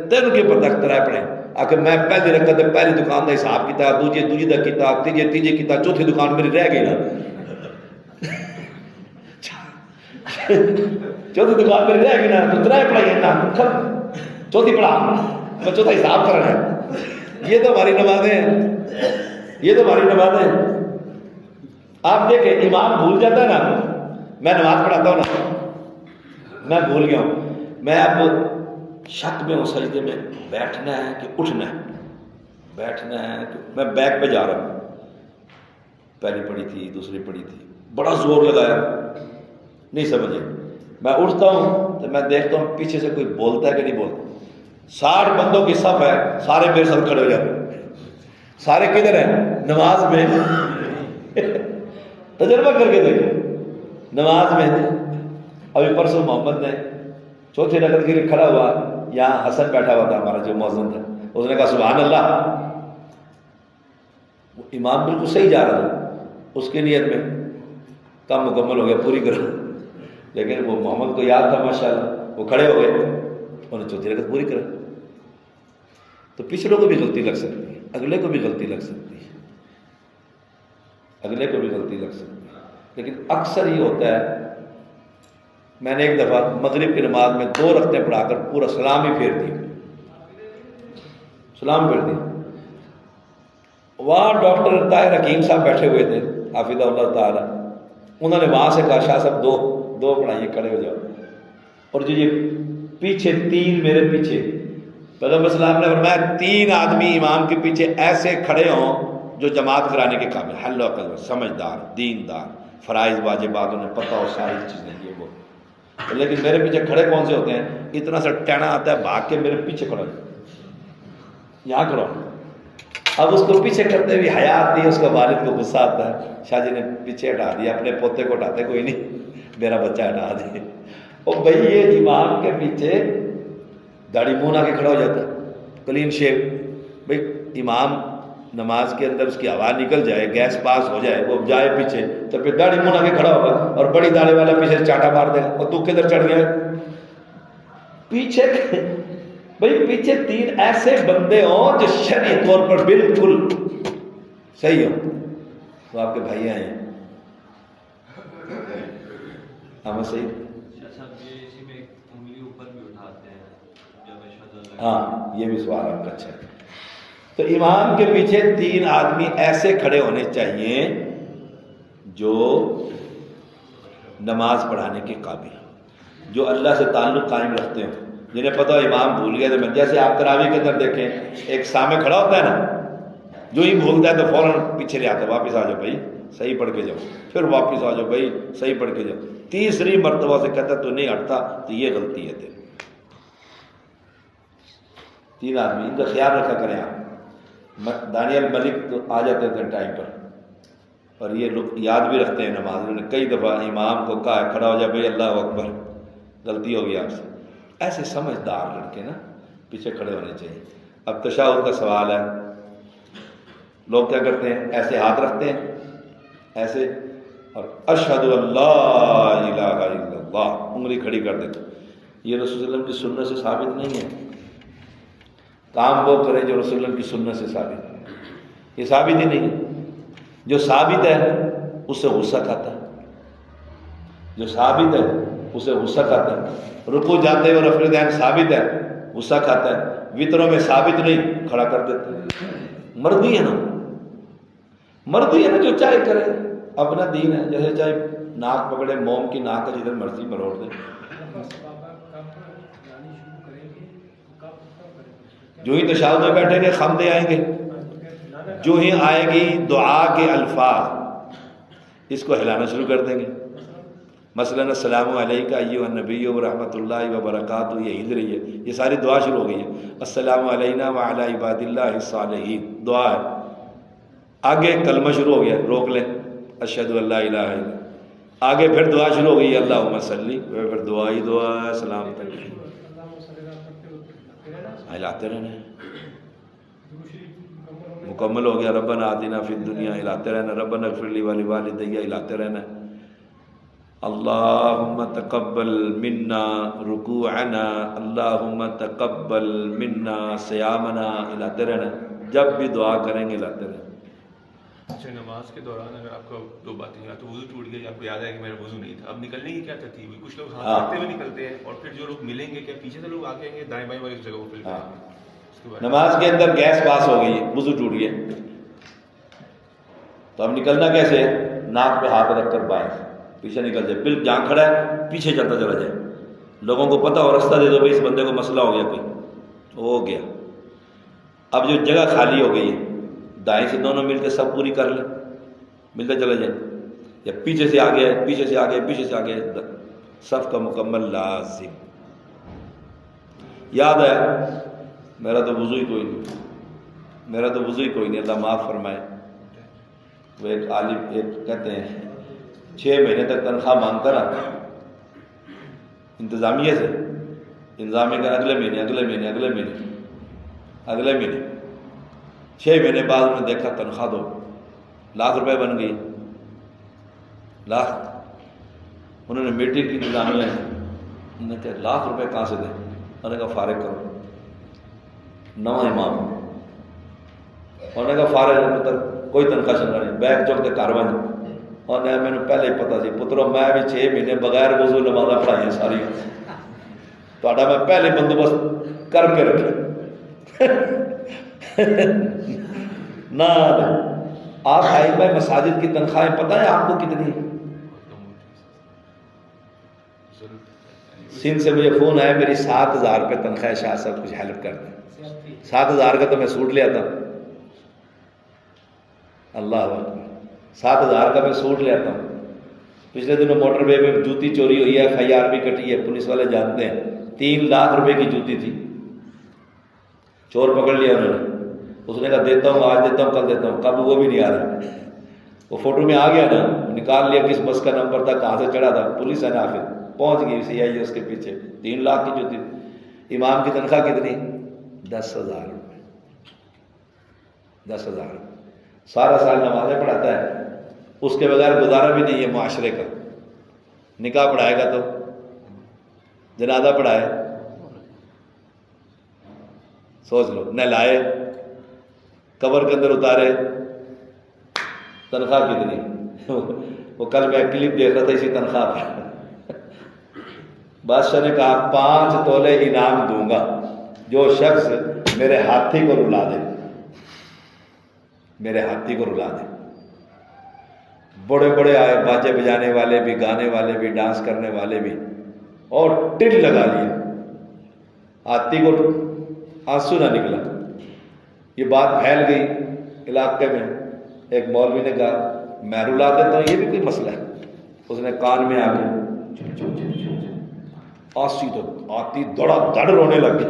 تین کے پر تک ترائے پڑھائیں، آخر میں پہلی رکھت پہلی دکان کا حساب کیتا، دوجی دا کیتا، تیجے کیتا، چوتھی دکان میری رہ گئی نا، چوتھی دکان میری رہ گئی نا، تو ترائے پڑھائیں نا، چوتھی پڑھا، میں چوتھا حساب کرنا ہے۔ یہ تو ہماری نمازیں ہیں، یہ تو ہماری نمازیں ہیں۔ آپ دیکھیں امام بھول جاتا ہے نا، میں نماز پڑھاتا ہوں نا، میں بھول گیا ہوں، میں اب شک میں ہوں سجدے میں بیٹھنا ہے کہ اٹھنا ہے، بیٹھنا ہے کہ میں بیک پہ جا رہا ہوں، پہلی پڑھی تھی دوسری پڑھی تھی، بڑا زور لگایا نہیں سمجھے، میں اٹھتا ہوں تو میں دیکھتا ہوں پیچھے سے کوئی بولتا ہے کہ نہیں بولتا، 60 بندوں کی صف ہے، سارے میرے ساتھ کھڑے ہو جاتے ہیں، سارے کدھر ہیں؟ نماز میں۔ تجربہ کر کے دیکھو، نماز میں۔ ابھی پرسوں محمد نے چوتھی رکعت کے لیے کھڑا ہوا، یہاں حسن بیٹھا ہوا تھا ہمارا جو مؤذن تھا، اس نے کہا سبحان اللہ، امام بالکل صحیح جا رہا تھا، اس کی نیت میں کام مکمل ہو گیا، پوری کرو، لیکن وہ محمد کو یاد تھا ماشاءاللہ، وہ کھڑے ہو گئے، انہوں نے چوتھی رکعت پوری کرا۔ تو پچھلوں کو بھی غلطی لگ سکتی ہے، اگلے کو بھی غلطی لگ سکتی ہے، اگلے کو بھی غلطی لگ سکتی ہے، لیکن اکثر یہ ہوتا ہے۔ میں نے ایک دفعہ مغرب کی نماز میں 2 رکعتیں پڑھا کر پورا سلام ہی پھیر دیا، سلام پھیر دیا۔ وہاں ڈاکٹر طاہر حکیم صاحب بیٹھے ہوئے تھے حافظہ اللہ تعالی، انہوں نے وہاں سے کہا شاہ صاحب دو پڑھائیے، کھڑے ہو جاؤ۔ اور جو یہ پیچھے 3 میرے پیچھے، پیغمبر صلی اللہ علیہ وسلم نے فرمایا 3 آدمی امام کے پیچھے ایسے کھڑے ہوں جو جماعت کرانے کے قابل، حل و عقل، سمجھدار، دیندار، فرائض واجبات انہیں پتہ ہو ساری چیزیں یہ وہ۔ لیکن میرے پیچھے کھڑے کون سے ہوتے ہیں؟ اتنا سا ٹینا آتا ہے بھاگ کے میرے پیچھے کھڑا، یہاں کھڑا۔ اب اس کو پیچھے کرتے ہوئے حیا آتی ہے، اس کا والد کو غصہ آتا ہے، شاہ جی نے پیچھے ہٹا دیا، اپنے پوتے کو ہٹاتے کوئی نہیں، میرا بچہ ہٹا دے۔ اور بھائی یہ امام کے پیچھے داڑھی منہ آ کے کھڑا ہو جاتا ہے، کلین شیو۔ بھائی امام نماز کے اندر اس کی ہوا نکل جائے، گیس پاس ہو جائے، وہ جائے پیچھے تو پھر داڑھی منہ آ کے کھڑا ہوگا، اور بڑی داڑھی والا پیچھے چاٹا مار دے گا، اور تو کدھر چڑھ گیا پیچھے؟ بھائی پیچھے 3 ایسے بندے ہوں جو شرعی طور پر بالکل صحیح ہو، تو آپ کے بھائی آئے ہیں، احمد صحیح صاحب یہ اسی میں انگلی اوپر بھی اٹھاتے ہیں جب اشہد ان لا ہاں یہ بھی سوال آپ کا اچھا ہے. تو امام کے پیچھے 3 آدمی ایسے کھڑے ہونے چاہیے جو نماز پڑھانے کے قابل، جو اللہ سے تعلق قائم رکھتے ہوں، جنہیں پتہ ہو امام بھول گیا تو میں، جیسے آپ تراویح کے اندر دیکھیں ایک سامنے کھڑا ہوتا ہے نا، جو ہی بھولتا ہے تو فوراً پیچھے لے آتا ہے، واپس آ جاؤ بھائی صحیح پڑھ کے جاؤ، پھر واپس آ جاؤ بھائی صحیح پڑھ کے جاؤ. تیسری مرتبہ سے کہتا تو نہیں ہٹتا تو یہ غلطی ہے تیری. 3 آدمی ان کا خیال رکھا کریں آپ. دانیال ملک تو آ جاتے تھے ٹائم پر، اور یہ لوگ یاد بھی رکھتے ہیں نماز. انہوں نے کئی دفعہ امام کو کہا کھڑا ہو جا بھائی اللہ اکبر، غلطی ہو گئی آپ سے. ایسے سمجھدار لڑکے نا پیچھے کھڑے ہونے چاہیے. اب تشہد کا سوال ہے، لوگ کیا کرتے ہیں ایسے ہاتھ رکھتے ہیں ایسے، اور اشہد اللہ الہ الا اللہ انگلی کھڑی کر دیتے. یہ رسول اللہ علیہ وسلم کی سنت سے ثابت نہیں ہے. کام وہ کریں جو رسول اللہ کی سنت سے ثابت ہے، یہ ثابت ہی نہیں ہے. جو ثابت ہے اس سے غصہ کھاتا ہے، جو ثابت ہے اسے غصہ کھاتا ہے. رکوع جاتے ہوئے رفع دین ثابت ہے، غصہ کھاتا ہے. وطروں میں ثابت نہیں، کھڑا کر دیتا ہے. مرضی ہے نا، مرضی ہے نا، جو چاہے کرے، اپنا دین ہے. جیسے چاہے ناک پکڑے، موم کی ناک ہے جدھر مرضی مروڑ دے. جو ہی تشہد میں بیٹھیں گے خمدے آئیں گے، جو ہی آئے گی دعا کے الفاظ اس کو ہلانا شروع کر دیں گے. مثلا السلام علیکہ ایھا النبی ورحمۃ اللہ وبرکاتہ، یہ ہل رہی ہے، یہ ساری دعا شروع ہو گئی ہے. السلام علینا وعلی عباد اللہ الصالحین دعا ہے. آگے کلمہ شروع ہو گیا، روک لیں اشہد ان لا الہ الا اللہ. آگے پھر دعا شروع ہو گئی اللہم صلی، پھر دعا ہی دعا ہے، سلام تک ہلاتے رہنا ہے. مکمل ہو گیا ربنا آتنا فی الدنیا، ہلاتے رہنا. ربنا اغفر لی ولوالدی، ہلاتے رہنا. اللہم تقبل منا رکوعنا، اللہم تقبل منا صیامنا، ہلاتے رہنا. جب بھی دعا کریں گے ہلاتے رہنا. اچھا، نماز کے دوران اگر آپ کو 2 باتیں، یا تو وضو ٹوٹ گیا، آپ کو یاد ہے کہ میرا وضو نہیں تھا، اب نکلنے کی کیا ترتیب ہوئی؟ کچھ لوگ ہاتھ رکھتے ہوئے نکلتے ہیں، اور پھر جو لوگ ملیں گے کیا پیچھے سے لوگ آگے گے دائیں بائیں والی جگہ کو فل کریں گے؟ نماز کے اندر گیس پاس ہو گئی ہے، وضو ٹوٹ گیا، تو اب نکلنا کیسے ہے؟ ناک پہ ہاتھ رکھ کر بائیں پیچھے نکل جائے. بالکل جہاں کھڑا ہے پیچھے چلتا چلا جائے. لوگوں کو پتہ ہو، راستہ دے دو بھائی اس بندے کو مسئلہ ہو گیا، کوئی ہو گیا. اب جو جگہ خالی ہو گئی ہے دائیں سے دونوں مل کے سب پوری کر لیں، ملتے چلے جائیں. یا پیچھے سے آگے، پیچھے سے آگے، پیچھے سے آگے، صف کا مکمل لازم. یاد ہے میرا تو وضو ہی کوئی نہیں، میرا تو وضو ہی کوئی نہیں، اللہ معاف فرمائے. وہ ایک عالم ایک کہتے ہیں 6 مہینے تک تنخواہ مانگتا رہا انتظامیہ سے. انتظامیہ کا اگلے مہینے، اگلے مہینے، اگلے مہینے، اگلے مہینے. 6 مہینے بعد انہوں نے دیکھا تنخواہ 2 لاکھ روپے بن گئی، لاکھ. انہوں نے میٹنگ کی انتظامیہ، انہوں نے کہا لاکھ روپے کہاں سے دیں؟ انہوں نے کہا فارغ کرو، نواں امام. انہوں نے کہا فارغ مطلب کوئی تنخواہ شنخواہ نہیں، بیگ چوک دے کارواں. اور میں نے پہلے ہی پتا سی پترو میں بھی 6 مہینے بغیر وضو نمازاں پڑھائی ساری، تہاڈا میں پہلے بندوبست کر کے رکھا. نہ آپ ائمہ مساجد کی تنخواہیں پتہ ہے آپ کو کتنی؟ سندھ سے مجھے فون آیا میری 7,000 روپے تنخواہ، شاہ صاحب کچھ ہیلپ کر دیں. 7,000 کا تو میں سوٹ لیا تھا، اللہ اکبر، 7,000 کا میں سوٹ لیا تھا. پچھلے دنوں موٹر وے میں جوتی چوری ہوئی ہے، FIR بھی کٹی ہے، پولیس والے جانتے ہیں. 3 لاکھ روپے کی جوتی تھی، چور پکڑ لیا انہوں نے. اس نے کہا دیتا ہوں، آج دیتا ہوں، کل دیتا ہوں. کب وہ بھی نہیں آ رہا. وہ فوٹو میں آ گیا نا، نکال لیا کس بس کا نمبر تھا، کہاں سے چڑھا تھا. پولیس ہے نا، آخر پہنچ گئی CI اس کے پیچھے. 3 لاکھ کی جوتی. امام کی تنخواہ کتنی؟ 10,000 روپے. 10,000 سارا سال نمازیں پڑھاتا ہے، اس کے بغیر گزارا بھی نہیں ہے معاشرے کا. نکاح پڑھائے گا تو جنازہ پڑھائے، سوچ لو. نہلائے، قبر کے اندر اتارے، تنخواہ کتنی؟ وہ کل میں کلپ دیکھ رہا تھا اسی تنخواہ پر. بادشاہ نے کہا 5 تولے انعام دوں گا جو شخص میرے ہاتھی کو رلا دے، میرے ہاتھی کو رلا دے۔ بڑے بڑے آئے، باجے بجانے والے بھی، گانے والے بھی، ڈانس کرنے والے بھی، اور ٹل لگا لیا، ہاتھی کو آنسو نہ نکلا۔ یہ بات پھیل گئی علاقے میں، ایک مولوی نے کہا میں رلا دیتا ہوں، یہ بھی کوئی مسئلہ ہے۔ اس نے کان میں آ کے آنسو تو آتی دڑا دڑ رونے لگ گیا،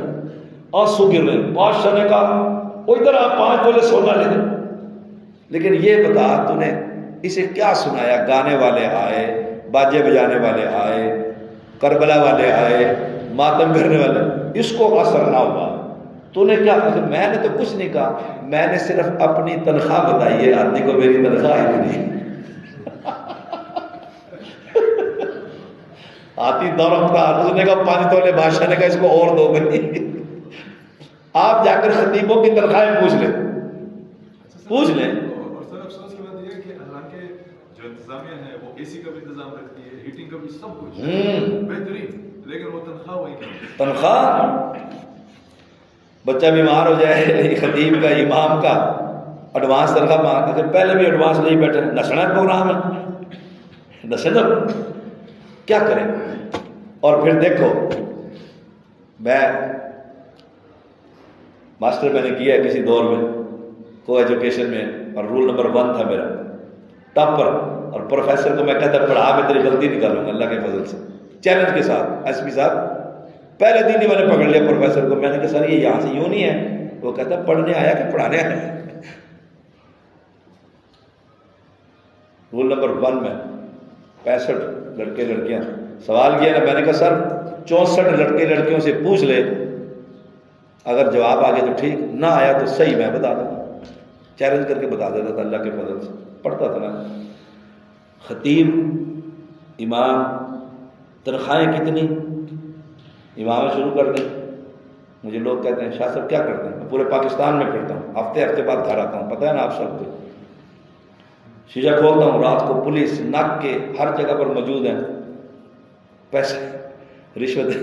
آنسو گر رہے۔ بادشاہ نے کہا وہ ادھر آ، 5 تولے سونا لے دے۔ لیکن یہ بتا تو نے اسے کیا سنایا؟ گانے والے آئے، باجے بجانے والے آئے، کربلا والے آئے، ماتم کرنے والے، اس کو اثر نہ ہوا۔ تو نے کیا کہا؟ میں نے تو کچھ نہیں کہا، میں نے صرف اپنی تنخواہ بتائی ہے، آدمی کو میری تنخواہ ہی نہیں۔ آتی دولت کا، اس نے کہا 5 تولے، بادشاہ نے کہا اس کو اور دو بھائی۔ آپ جا کر خطیبوں کی تنخواہیں پوچھ لیں، پوچھ لیں۔ اور سر افسوس کی بات یہ ہے کہ حالانکہ جو انتظامیہ ہے وہ اے سی کا بھی انتظام رکھتی ہے، ہیٹنگ کا بھی، سب کچھ بہترین، لیکن وہ تنخواہ وہی کرتی ہے۔ تنخواہ، بچہ بیمار ہو جائے، خطیب کا، امام کا ایڈوانس تنخواہ مانگتے تھے، پہلے بھی ایڈوانس نہیں بیٹھے، نسنا پروگرام ہے، نسنا کیا کریں۔ اور پھر دیکھو، میں ماسٹر میں نے کیا ہے کسی دور میں کو ایجوکیشن میں، اور رول نمبر 1 تھا میرا ٹاپر، اور پروفیسر کو میں کہتا پڑھا میں تیری غلطی نکالوں گا اللہ کے فضل سے، چیلنج کے ساتھ۔ ایس پی صاحب پہلے دن ہی میں نے پکڑ لیا پروفیسر کو، میں نے کہا سر یہ یہاں سے یوں نہیں ہے، وہ کہتا پڑھنے آیا کہ پڑھانے آیا۔ رول نمبر 1 میں 65 لڑکے لڑکیاں سوال کیا نا، میں نے کہا سر 64 لڑکے لڑکیوں سے پوچھ لے، اگر جواب آ گیا تو ٹھیک، نہ آیا تو صحیح میں بتا دوں گا، چیلنج کر کے بتا دیتا تھا اللہ کے فضل سے، پڑھتا تھا نا۔ خطیب، امام، تنخواہیں کتنی؟ امام شروع کر دیں۔ مجھے لوگ کہتے ہیں شاہ صاحب کیا کرتے ہیں؟ میں پورے پاکستان میں کرتا ہوں، ہفتے بعد گھر آتا ہوں، پتہ ہے نا آپ سب کو۔ شیشہ کھولتا ہوں، رات کو پولیس ناک کے ہر جگہ پر موجود ہیں، پیسے رشوت۔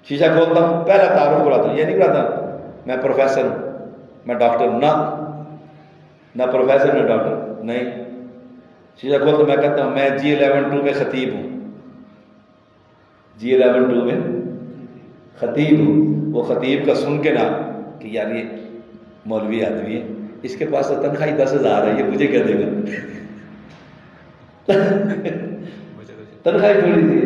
شیشہ کھولتا ہوں، پہلا تعارف کراتا ہوں، یہ نہیں کراتا میں پروفیسر ہوں، میں ڈاکٹر، نہ پروفیسر نہ ڈاکٹر، نہیں۔ شیشہ کھولتا میں کہتا ہوں میں G11-2 میں خطیب ہوں، G11-2 میں خطیب ہوں۔ وہ خطیب کا سن کے نا کہ یار یہ مولوی آدمی ہے، اس کے پاس تو تنخواہ 10,000 ہے، یہ مجھے کیا دے گا؟ تنخواہ تھوڑی سی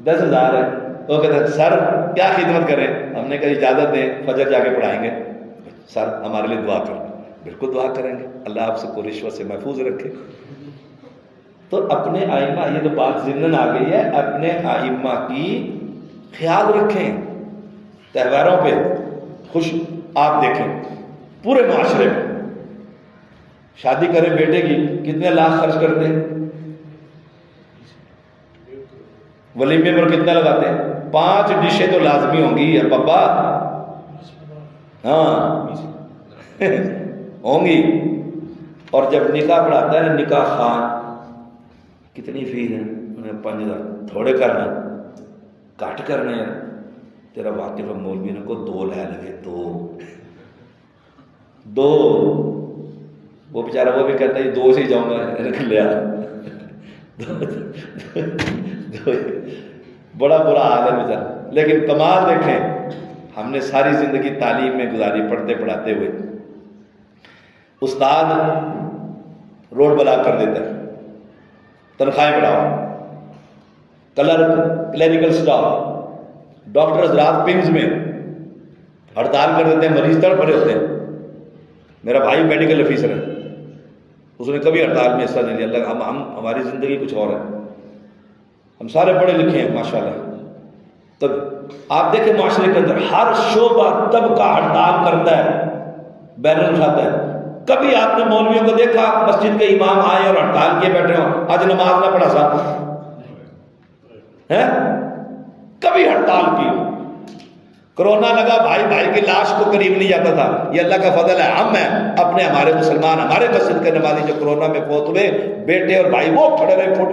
10,000 ہے۔ وہ کہتا ہے سر کیا خدمت کریں؟ ہم نے کہا اجازت دیں، فجر جا کے پڑھائیں گے۔ سر ہمارے لیے دعا کر۔ بالکل دعا کریں گے، اللہ آپ سب کو رشوت سے محفوظ رکھے۔ تو اپنے آئمہ، یہ تو بات ضمن آ گئی ہے، اپنے آئمہ کی خیال رکھیں۔ تہواروں پہ خوش، آپ دیکھیں پورے معاشرے میں شادی کریں بیٹے کی کتنے لاکھ خرچ کرتے ہیں، ولیمے پر کتنا لگاتے ہیں؟ 5 ڈشیں تو لازمی ہوں گی پپا، ہاں ہوں گی۔ اور جب نکاح پڑھاتا ہے نا، نکاح خان کتنی فیس ہے؟ انہیں 5,000 تھوڑے کرنا، کٹ کرنے ہیں۔ تیرا واقف مولوی نے کو 2 لے لگے، 2 وہ بیچارہ وہ بھی کہتا ہے 2 سے ہی جاؤں گا، لیا بڑا برا حال ہے بیچارہ۔ لیکن کمال دیکھیں، ہم نے ساری زندگی تعلیم میں گزاری، پڑھتے پڑھاتے ہوئے۔ استاد روڈ بلاک کر دیتا ہے، تنخواہیں بڑھاؤ، کلرک، کلینیکل سٹاف، ڈاکٹر حضرات پنگز میں ہڑتال کر دیتے ہیں، مریض تڑپ پڑے ہوتے ہیں۔ میرا بھائی میڈیکل آفیسر ہے، اس نے کبھی ہڑتال میں حصہ نہیں لیا۔ اللہ ہماری زندگی کچھ اور ہے، ہم سارے پڑھے لکھے ہیں ماشاءاللہ۔ تو آپ دیکھیں معاشرے کے اندر ہر شعبہ طبقہ ہڑتال کرتا ہے، بینر اٹھاتا ہے۔ کبھی آپ نے مولویوں کو دیکھا مسجد کے امام آئے اور ہڑتال کیے بیٹھے ہوں آج نماز نہ پڑھا صاحب ہے؟ کبھی ہڑتال کی؟ کرونا لگا بھائی بھائی کی لاش کو قریب نہیں جاتا تھا. یہ اللہ کا فضل ہے. ہم ہیں اپنے ہمارے مسلمان ہمارے مسجد کے نمازی جو کرونا میں فوت ہوئے بیٹے اور بھائی وہ کھڑے رہے فٹ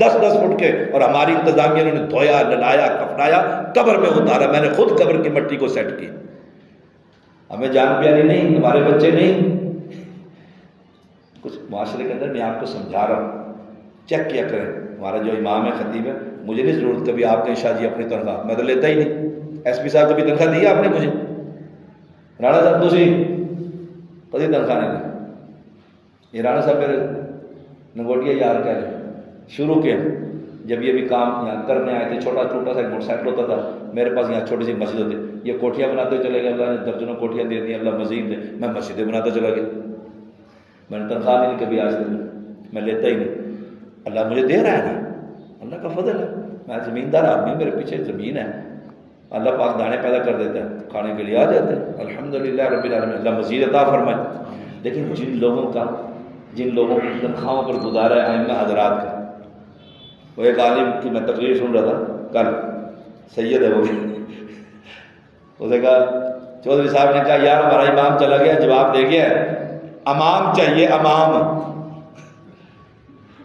10 فٹ کے, اور ہماری انتظامیہ نے دھویا نلایا کفنایا قبر میں اتارا. میں نے خود قبر کی مٹی کو سیٹ کی. ہمیں جان پیاری نہیں, ہمارے بچے نہیں. کچھ معاشرے کے اندر میں آپ کو سمجھا رہا ہوں, چیک کیا کریں. ہمارا جو امام ہے خطیب ہے, مجھے نہیں ضرورت کبھی آپ کہیں شاہ جی اپنی تنخواہ, میں تو لیتا ہی نہیں. ایس پی صاحب کبھی تنخواہ دی آپ نے مجھے؟ رانا صاحب تھی کبھی تنخواہ نہیں دی. یہ رانا صاحب میرے نگوٹیا یار کہہ رہے شروع کے جب یہ بھی کام یہاں کرنے آئے تھے, چھوٹا چھوٹا سا موٹر سائیکل ہوتا تھا میرے پاس, یہاں چھوٹی سی مسجد ہوتی, یہ کوٹھیاں بناتے چلے گئے, اللہ نے درجنوں کوٹھیاں دے دی, اللہ مزید دے. میں مسجدیں بناتا چلا گیا. میں نے تنخواہ نہیں کبھی آج تک, میں لیتا ہی نہیں. اللہ مجھے دے رہا ہے نا, اللہ کا فضل ہے. میں زمیندار آدمی, میرے پیچھے زمین ہے, اللہ پاک دانے پیدا کر دیتا ہے, کھانے کے لیے آ جاتے ہیں. الحمدللہ رب العالمین, اللہ مزید عطا فرمائے. لیکن جن لوگوں کی تنخواہوں پر گزارا ہے ائمہ حضرات کا, وہ ایک عالم کی میں تقریر سن رہا تھا کل, سید ہے وہ بھی, اس نے کہا چودھری صاحب نے کہا یار ہمارا امام چلا گیا, جواب دے گیا ہے امام چاہیے, امام,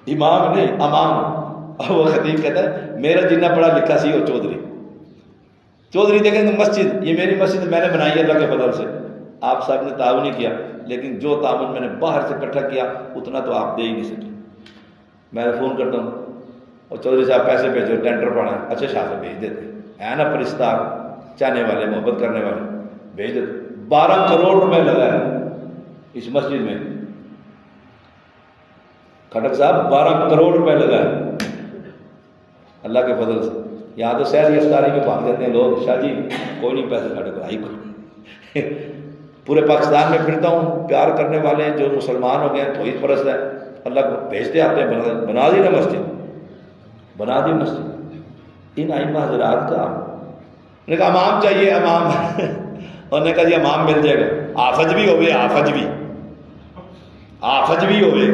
امام نہیں امام. اور وہ خطیب کہتا ہے میرا جتنا پڑھا لکھا سی وہ چودھری دیکھیں تو مسجد, یہ میری مسجد میں نے بنائی ہے اللہ کے فضل سے. آپ صاحب نے تعاون نہیں کیا, لیکن جو تعاون میں نے باہر سے اکٹھا کیا اتنا تو آپ دے ہی نہیں سکے. میں فون کرتا ہوں اور چودھری صاحب پیسے بھیجو, ٹینڈر پڑا ہے, اچھا شاہ سے بھیج دیتے ہیں نا, پرستار چاہنے والے محبت کرنے والے بھیج دیتے. 12 کروڑ روپے لگا ہے اس مسجد میں, کھٹک صاحب 12 کروڑ روپے لگا ہے اللہ کے فضل سے. یہاں تو سیاسی افطاری میں بھاگ جاتے ہیں لوگ, شاہ جی کوئی نہیں پیسے کھٹک بھائی کو. پورے پاکستان میں پھرتا ہوں, پیار کرنے والے جو مسلمان ہو گئے ہیں توحید پرست ہے, اللہ کو بھیجتے آتے ہیں, بنا دی نا مسجد, بنا دی مسجد. ان ائمہ حضرات کا نے کہا امام چاہیے امام, اور نے کہا جی امام مل جائے گا, آفج بھی ہوئے, آفج بھی ہوئے,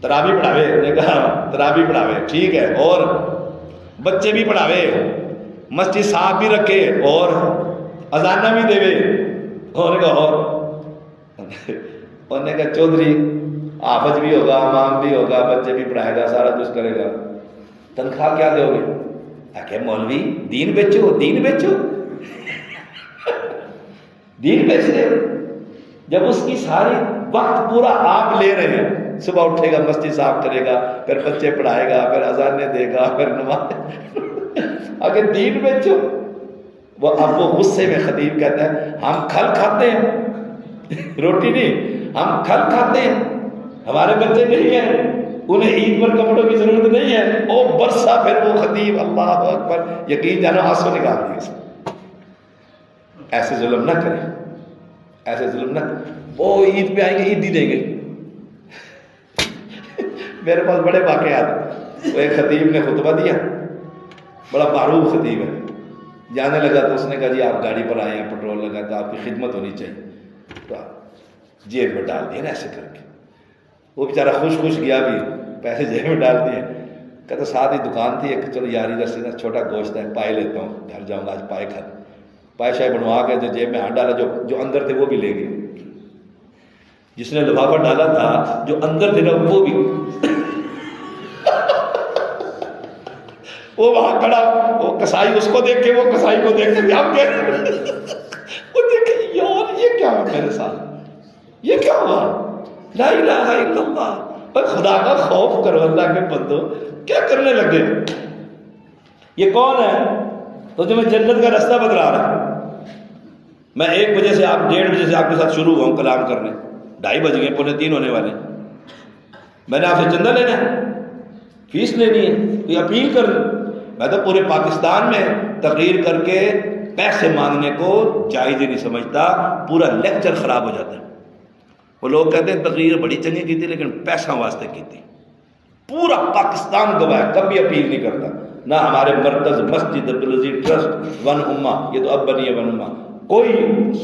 تراویح پڑھاوے. نے کہا تراویح پڑھاوے ٹھیک ہے, اور بچے بھی پڑھاوے, مسجد صاحب بھی رکھے, اور اذانہ بھی دے. اور نے کہا چودھری آفج بھی ہوگا, امام بھی ہوگا, بچے بھی پڑھائے گا, سارا کچھ کرے گا, تنخواہ کیا دو گے؟ کہ مولوی دین بیچو, دین بیچو, دین بیچ رہے. جب اس کی ساری وقت پورا آپ لے رہے ہیں, صبح اٹھے گا مسجد صاف کرے گا, پھر بچے پڑھائے گا, پھر اذانے دے گا, پھر نماز, اگر دین بیچو. وہ اب وہ غصے میں خطیب کہتا ہے ہم کھل کھاتے ہیں, روٹی نہیں, ہم کھل کھاتے ہیں, ہمارے بچے نہیں ہیں, انہیں عید پر کپڑوں کی ضرورت نہیں ہے. او برسا پھر وہ خطیب, اللہ اکبر, یقین جانو آنسو نکال دیے. ایسے ظلم نہ کریں, ایسے ظلم نہ کریں. وہ عید پہ آئیں گے عید ہی دیں گے. میرے پاس بڑے واقعات. وہ ایک خطیب نے خطبہ دیا, بڑا معروف خطیب ہے, جانے لگا تو اس نے کہا جی آپ گاڑی پر آئے ہیں, پیٹرول لگا تو آپ کی خدمت ہونی چاہیے. تو جیب میں ڈال دیے نا ایسے کر کے. وہ بیچارہ خوش گیا بھی, پیسے جیب میں ڈال دیے. کہتا ساتھ ہی دکان تھی ایک, چلو یار ادھر سے چھوٹا گوشت ہے پائے لیتا ہوں, گھر جاؤں گا آج پائے کھا. پائے شائے بنوا کے جو جیب میں ہاتھ ڈالا, جو اندر تھے وہ بھی لے گئے. جس نے لفافہ ڈالا تھا جو اندر تھے نا وہ بھی, وہ وہاں کھڑا, وہ کسائی اس کو دیکھ کے, وہ کسائی کو دیکھ کے ہم کہہ رہے, وہ دیکھے یار یہ کیا ہوا میرے ساتھ, یہ کیا ہوا, لا الہ الا اللہ. پر خدا کا خوف کرو اللہ کے بندو, کیا کرنے لگے. یہ کون ہے تو جو میں جنت کا راستہ بتلا رہا ہوں. میں 1 بجے سے آپ 1:30 بجے سے آپ کے ساتھ شروع ہوا ہوں کلام کرنے, 2:30 بج گئے, 2:45 ہونے والے. میں نے آپ سے چندہ لینا ہے, فیس لینی ہے, کوئی اپیل کر. میں تو پورے پاکستان میں تقریر کر کے پیسے مانگنے کو جائز ہی نہیں سمجھتا, پورا لیکچر خراب ہو جاتا ہے. وہ لوگ کہتے ہیں تقریر بڑی چنگی کی تھی لیکن پیسہ واسطے کی تھی. پورا پاکستان گواہ ہے, کبھی اپیل نہیں کرتا. نہ ہمارے مرکز مسجد عبدالعزیز ٹرسٹ ون امہ, یہ تو اب بنی ہے ون امہ, کوئی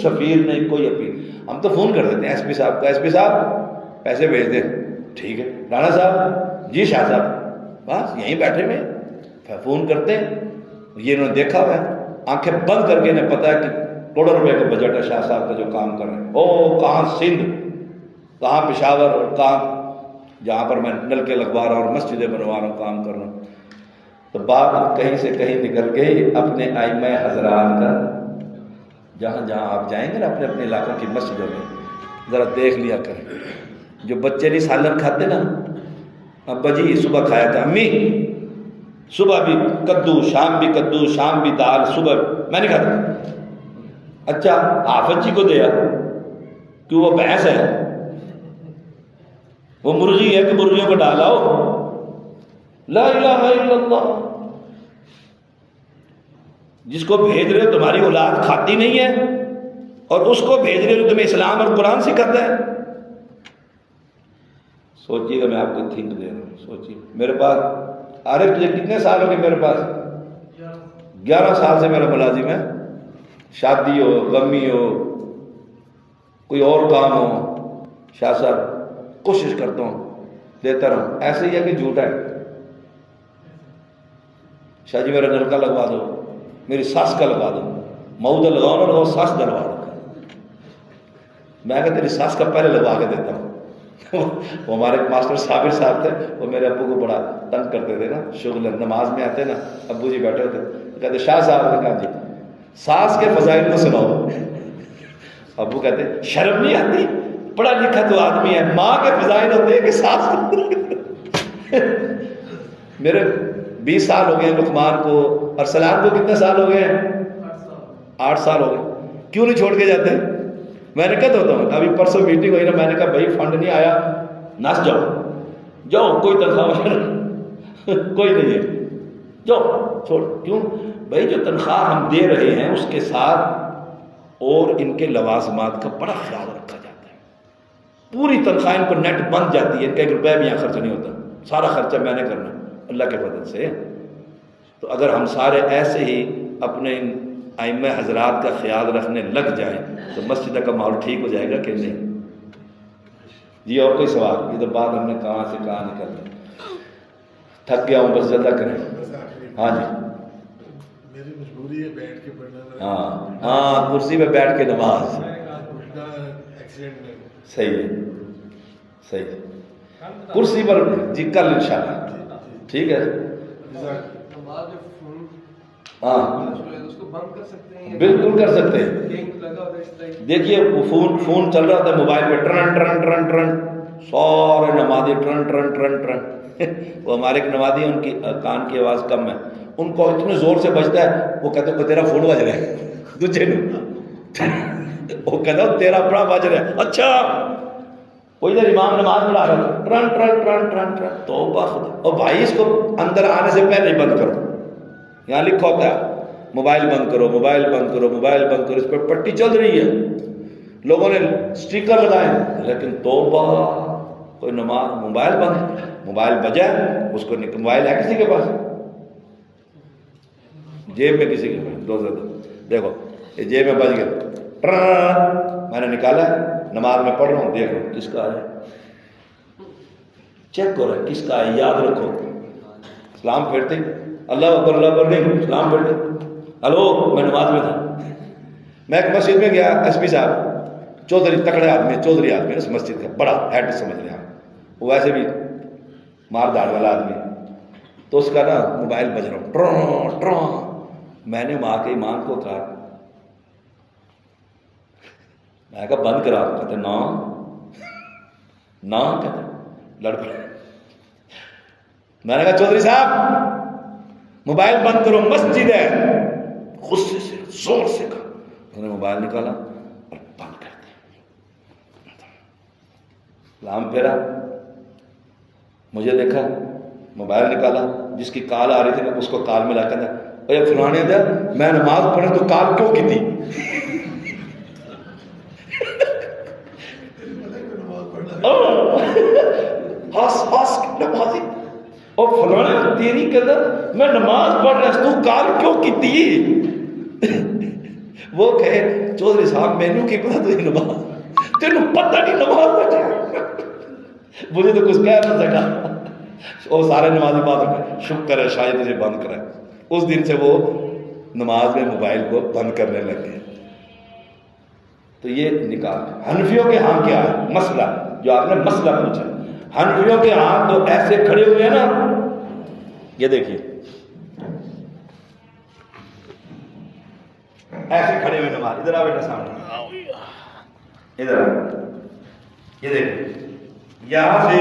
سفیر نہیں, کوئی اپیل. ہم تو فون کر دیتے ہیں ایس پی صاحب کا, ایس پی صاحب پیسے بھیج دیں, ٹھیک ہے. رانا صاحب, جی شاہ صاحب, بس یہیں بیٹھے ہوئے, فون کرتے ہیں. یہ انہوں نے دیکھا ہوا ہے, آنکھیں بند کر کے انہیں پتا ہے کہ کروڑوں روپے کا بجٹ ہے شاہ صاحب کا جو کام کر رہے ہیں، او کہاں سندھ، کہاں پشاور، اور کہاں جہاں پر میں نلکے لگوا رہا ہوں اور مسجدیں بنوا رہا ہوں، کام کر رہا ہوں. تو بات کہیں سے کہیں نکل گئی اپنے ائمہ حضرات کا. جہاں جہاں آپ جائیں گے نا اپنے اپنے علاقوں کی مسجدوں میں ذرا دیکھ لیا کریں. جو بچے نہیں سالن کھاتے نا، ابا جی صبح کھایا تھا، امی صبح بھی کدو، شام بھی کدو، شام بھی دال، صبح میں نہیں کھاتا. اچھا حافظ جی کو دیا کیوں وہ بھینس ہے، وہ مرغی ہے کہ مرغیوں کو ڈالا ہو. لا الہ الا اللہ. جس کو بھیج رہے ہو تمہاری اولاد کھاتی نہیں ہے اور اس کو بھیج رہے ہو تمہیں اسلام اور قرآن سکھاتا ہے. سوچیے گا، میں آپ کو تھنک دے رہا ہوں. سوچیے میرے پاس عارف تجھے کتنے سال ہو گئے؟ میرے پاس 11 سال سے میرا ملازم ہے. شادی ہو، غمی ہو، کوئی اور کام ہو، شاہ صاحب کوشش کرتا ہوں دیتا رہوں. ایسے ہی ہے کہ جھوٹ ہے. شاہ جی میرا نلکا لگوا دو، میری ساس کا لگوا دو. مئو لگاؤ نہ لگاؤ، ساس دلوا دو. میں کہا تیری ساس کا پہلے لگوا کے دیتا ہوں. وہ ہمارے ماسٹر صابر صاحب تھے، وہ میرے ابو کو بڑا تنگ کرتے تھے نا. شغل نماز میں آتے نا، ابو جی بیٹھے ہوتے کہتے شاہ صاحب نے کہا جی ساس کے فضائل کو سناؤ. ابو کہتے شرم نہیں آتی، پڑھا لکھا تو آدمی ہے، ماں کے فضائل ہوتے ہیں کہ ساس. میرے 20 سال ہو گئے لقمان کو، اور سلام کو کتنے سال ہو گئے ہیں؟ 8 سال ہو گئے. کیوں نہیں چھوڑ کے جاتے؟ میں نے کہتا ہوتا ہوں، ابھی پرسوں میٹنگ ہوئی نا، میں نے کہا بھائی فنڈ نہیں آیا، نس جاؤ جاؤ، کوئی تنخواہ کوئی نہیں ہے، جاؤ چھوڑ. کیوں بھائی؟ جو تنخواہ ہم دے رہے ہیں اس کے ساتھ اور ان کے لوازمات کا بڑا خیال رکھا جاتا ہے. پوری تنخواہ ان کو نیٹ بن جاتی ہے، ان کا 1 روپیہ بھی یہاں خرچ نہیں ہوتا. سارا خرچہ میں نے کرنا اللہ کے فضل سے. تو اگر ہم سارے ایسے ہی اپنے ان ائمہ حضرات کا خیال رکھنے لگ جائیں تو مسجد کا ماحول ٹھیک ہو جائے گا کہ نہیں؟ جی اور کوئی سوال؟ یہ تو بات ہم نے کہاں سے کہاں نکل دی. تھک گیا ہوں، بس جلدی کریں. ہاں جی میری مجبوری ہے بیٹھ کے پڑھنا. ہاں ہاں، کرسی پہ بیٹھ کے نماز. ایکسیڈنٹ میں صحیح ہے، صحیح ہے. کرسی پر جی کل انشاءاللہ ٹھیک ہے. ہاں بالکل کر سکتے ہیں. دیکھیے فون چل رہا تھا موبائل پہ، ٹرن ٹرن ٹرن ٹرن، سارے نمازی ٹرن ٹرن ٹرن ٹرن. وہ ہمارے ایک نمازی ہیں، ان کی کان کی آواز کم ہے، ان کو اتنے زور سے بجتا ہے وہ کہتے ہیں تیرا فون بج رہا ہے. دوسرے وہ کہتا ہے تیرا بڑا بج رہا ہے. اچھا وہ ادھر امام نماز پڑھا رہا تھا، turn turn turn turn turn. توبہ خدا. اور بھائی اس کو اندر آنے سے پہلے ہی بند کرو. یہاں لکھا ہوتا ہے موبائل بند کرو، موبائل بند کرو، موبائل بند کرو. اس پر پٹی چل رہی ہے، لوگوں نے اسٹیکر لگائے، لیکن توبہ کوئی نماز موبائل بند. موبائل بجا اس کو موبائل ہے کسی کے پاس؟ جیب میں کسی کے پاس؟ دو دیکھو یہ جیب میں بج گیا، میں نے نکالا، نماز میں پڑھ رہا ہوں، دیکھ رہا ہوں کس کا ہے، چیک کرو کس کا ہے، یاد رکھو. سلام پھیرتے اللہ اکبر اللہ اکبر نہیں، سلام پھیرتے. ہلو میں نماز میں تھا. میں ایک مسجد میں گیا، ایس پی صاحب چودھری تکڑے آدمی، چودھری آدمی اس مسجد کا بڑا ہیڈ سمجھ رہے ہیں، وہ ویسے بھی مار داڑ والا آدمی. تو اس کا نا موبائل بج رہا ہوں ٹروں ٹروں. میں نے وہاں کے امام کو کہا، میں کہا بند کرا. کہتے نا نا، کہتے لڑ پڑے. میں نے کہا چودھری صاحب موبائل بند کرو، مسجد ہے. غصے سے زور سے کہا. انہوں نے موبائل نکالا اور بند کر دیا. سلام پھیرا، مجھے دیکھا، موبائل نکالا، جس کی کال آ رہی تھی اس کو کال ملا کر دیا، فلانے دیا میں نماز پڑھے تو کال کیوں کی تھی؟ ہس ہس نمازی اور فلانے تیری قدر میں نماز پڑھ رہا تو کال کیوں کی تھی؟ وہ کہے چودھری صاحب مینو کی پتا تجھے نماز، تینوں پتہ نہیں نماز پڑھا. مجھے تو کچھ کہہ نہ سکا. وہ سارے نمازی بات شکر ہے شاید تجھے بند کرائے. اس دن سے وہ نماز میں موبائل کو بند کرنے لگ گئے. تو یہ نکال. حنفیوں کے ہاں کیا ہے مسئلہ جو آپ نے مسئلہ پوچھا؟ حنفیوں کے ہاں تو ایسے کھڑے ہوئے ہیں نا, یہ دیکھیے ایسے کھڑے ہوئے نماز. ادھر آ بیٹا سامنے, ادھر یہ دیکھیے یہاں سے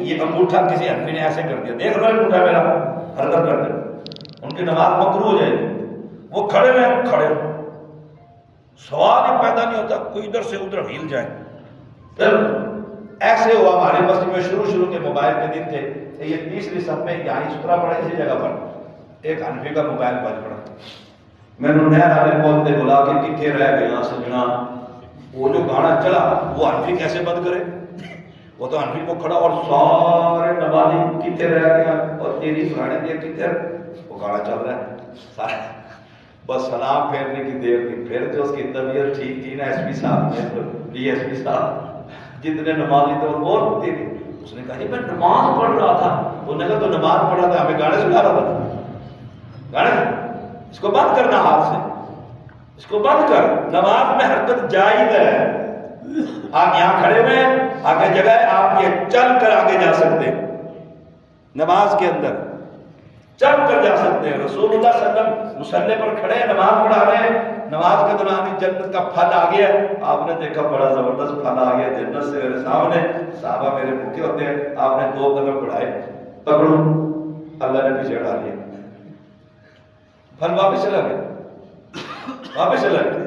یہ انگوٹھا کسی حنفی نے ایسے کر دیا, دیکھ رہا ہے انگوٹھا میرا حرکت کر دے, ان کی نماز مکروہ ہو جائے گی. وہ کھڑے رہے, کھڑے سوال ہی پیدا نہیں ہوتا کوئی ادھر سے ادھر ہل جائے. ایسے ہوا ہمارے مسجد میں شروع کے موبائل کے دن تھے, یہ تیسری صف میں یہاں سترا پڑا اسی جگہ پر ایک حنفی کا موبائل بج پڑا. میں نے نہر والے پودے بلا کے کتنے رہ گیا سجنا, وہ جو گانا چلا وہ حنفی کیسے بند کرے؟ وہ تو حنفی کو کھڑا اور سارے نمازی کتنے رہ گیا اور تیری سرانے دیا کتنے, وہ گانا چل رہا ہے سارے, بس سلام پھیرنے کی دیر تھی. پھر تو اس کی طبیعت ٹھیک تھی نا, ایس پی صاحب ڈی ایس پی صاحب جتنے نمازی تھے وہ بہت تھی. اس نے کہا جی میں نماز پڑھ رہا تھا. انہوں نے کہا تو نماز پڑھ رہا تھا ہمیں گانے سنا رہا تھا. گانے اس کو بند کرنا ہاتھ سے, اس کو بند کر. نماز میں حرکت جائز ہے. آپ یہاں کھڑے ہوئے ہیں, آگے جگہ ہے, آپ یہ چل کر آگے جا سکتے ہیں. نماز کے اندر چل کر جا سکتے ہیں. رسول اللہ صلی اللہ علیہ وسلم مصلی پر کھڑے ہیں, نماز پڑھا رہے ہیں. نماز کے دوران ہی جنت کا پھل آ گیا. آپ نے دیکھا بڑا زبردست پھل آ گیا جنت سے میرے سامنے. صحابہ میرے بھوکے ہوتے ہیں, آپ نے 2 قدم بڑھائے, پکڑو, اللہ نے پیچھے ہٹا لیا, پھل واپس چلا گیا, واپس چلا گیا.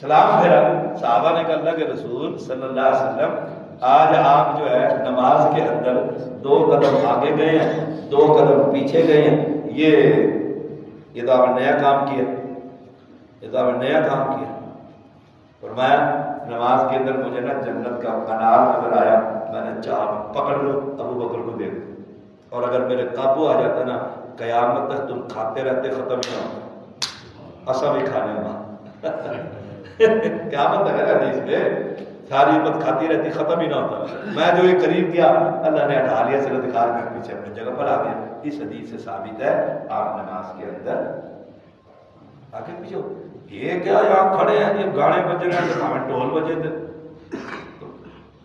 سلام پھیرا. صحابہ نے کہا اللہ کے رسول صلی اللہ علیہ وسلم آج آپ جو ہے نماز کے اندر 2 قدم آگے گئے ہیں, 2 قدم پیچھے گئے ہیں. یہ تو آپ نے نیا کام کیا, یہ تو آپ نے نیا کام کیا. فرمایا نماز کے اندر مجھے نا جنت کا انار نظر آیا, میں نے چاہا پکڑ لو ابو بکر کو دے دو, اور اگر میرے قابو آ جاتا نا قیامت تک تم کھاتے رہتے ختم ہی نہ ہوتا, ایسا بھی کھانے میں قیامت تک ہے حدیث میں ساری امت کھاتی رہتی ختم ہی نہ ہوتا. میں جو یہ قریب کیا اللہ نے ہٹا لیا, صرف دکھا کر پیچھے اپنی جگہ پر آ گیا. اس حدیث سے ثابت ہے آپ نماز کے اندر آگے پیچھے. یہ کیا یہاں کھڑے ہیں, یہ گانے بج رہے ہیں, ہمیں ڈھول بجے تھے,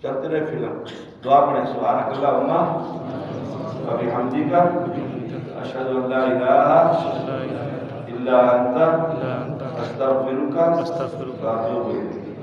چلتے رہے فلم. دعا پڑھیں سبحانک اللہم و بحمدک اشہد ان لا الہ الا انت استغفرک و اتوب الیک.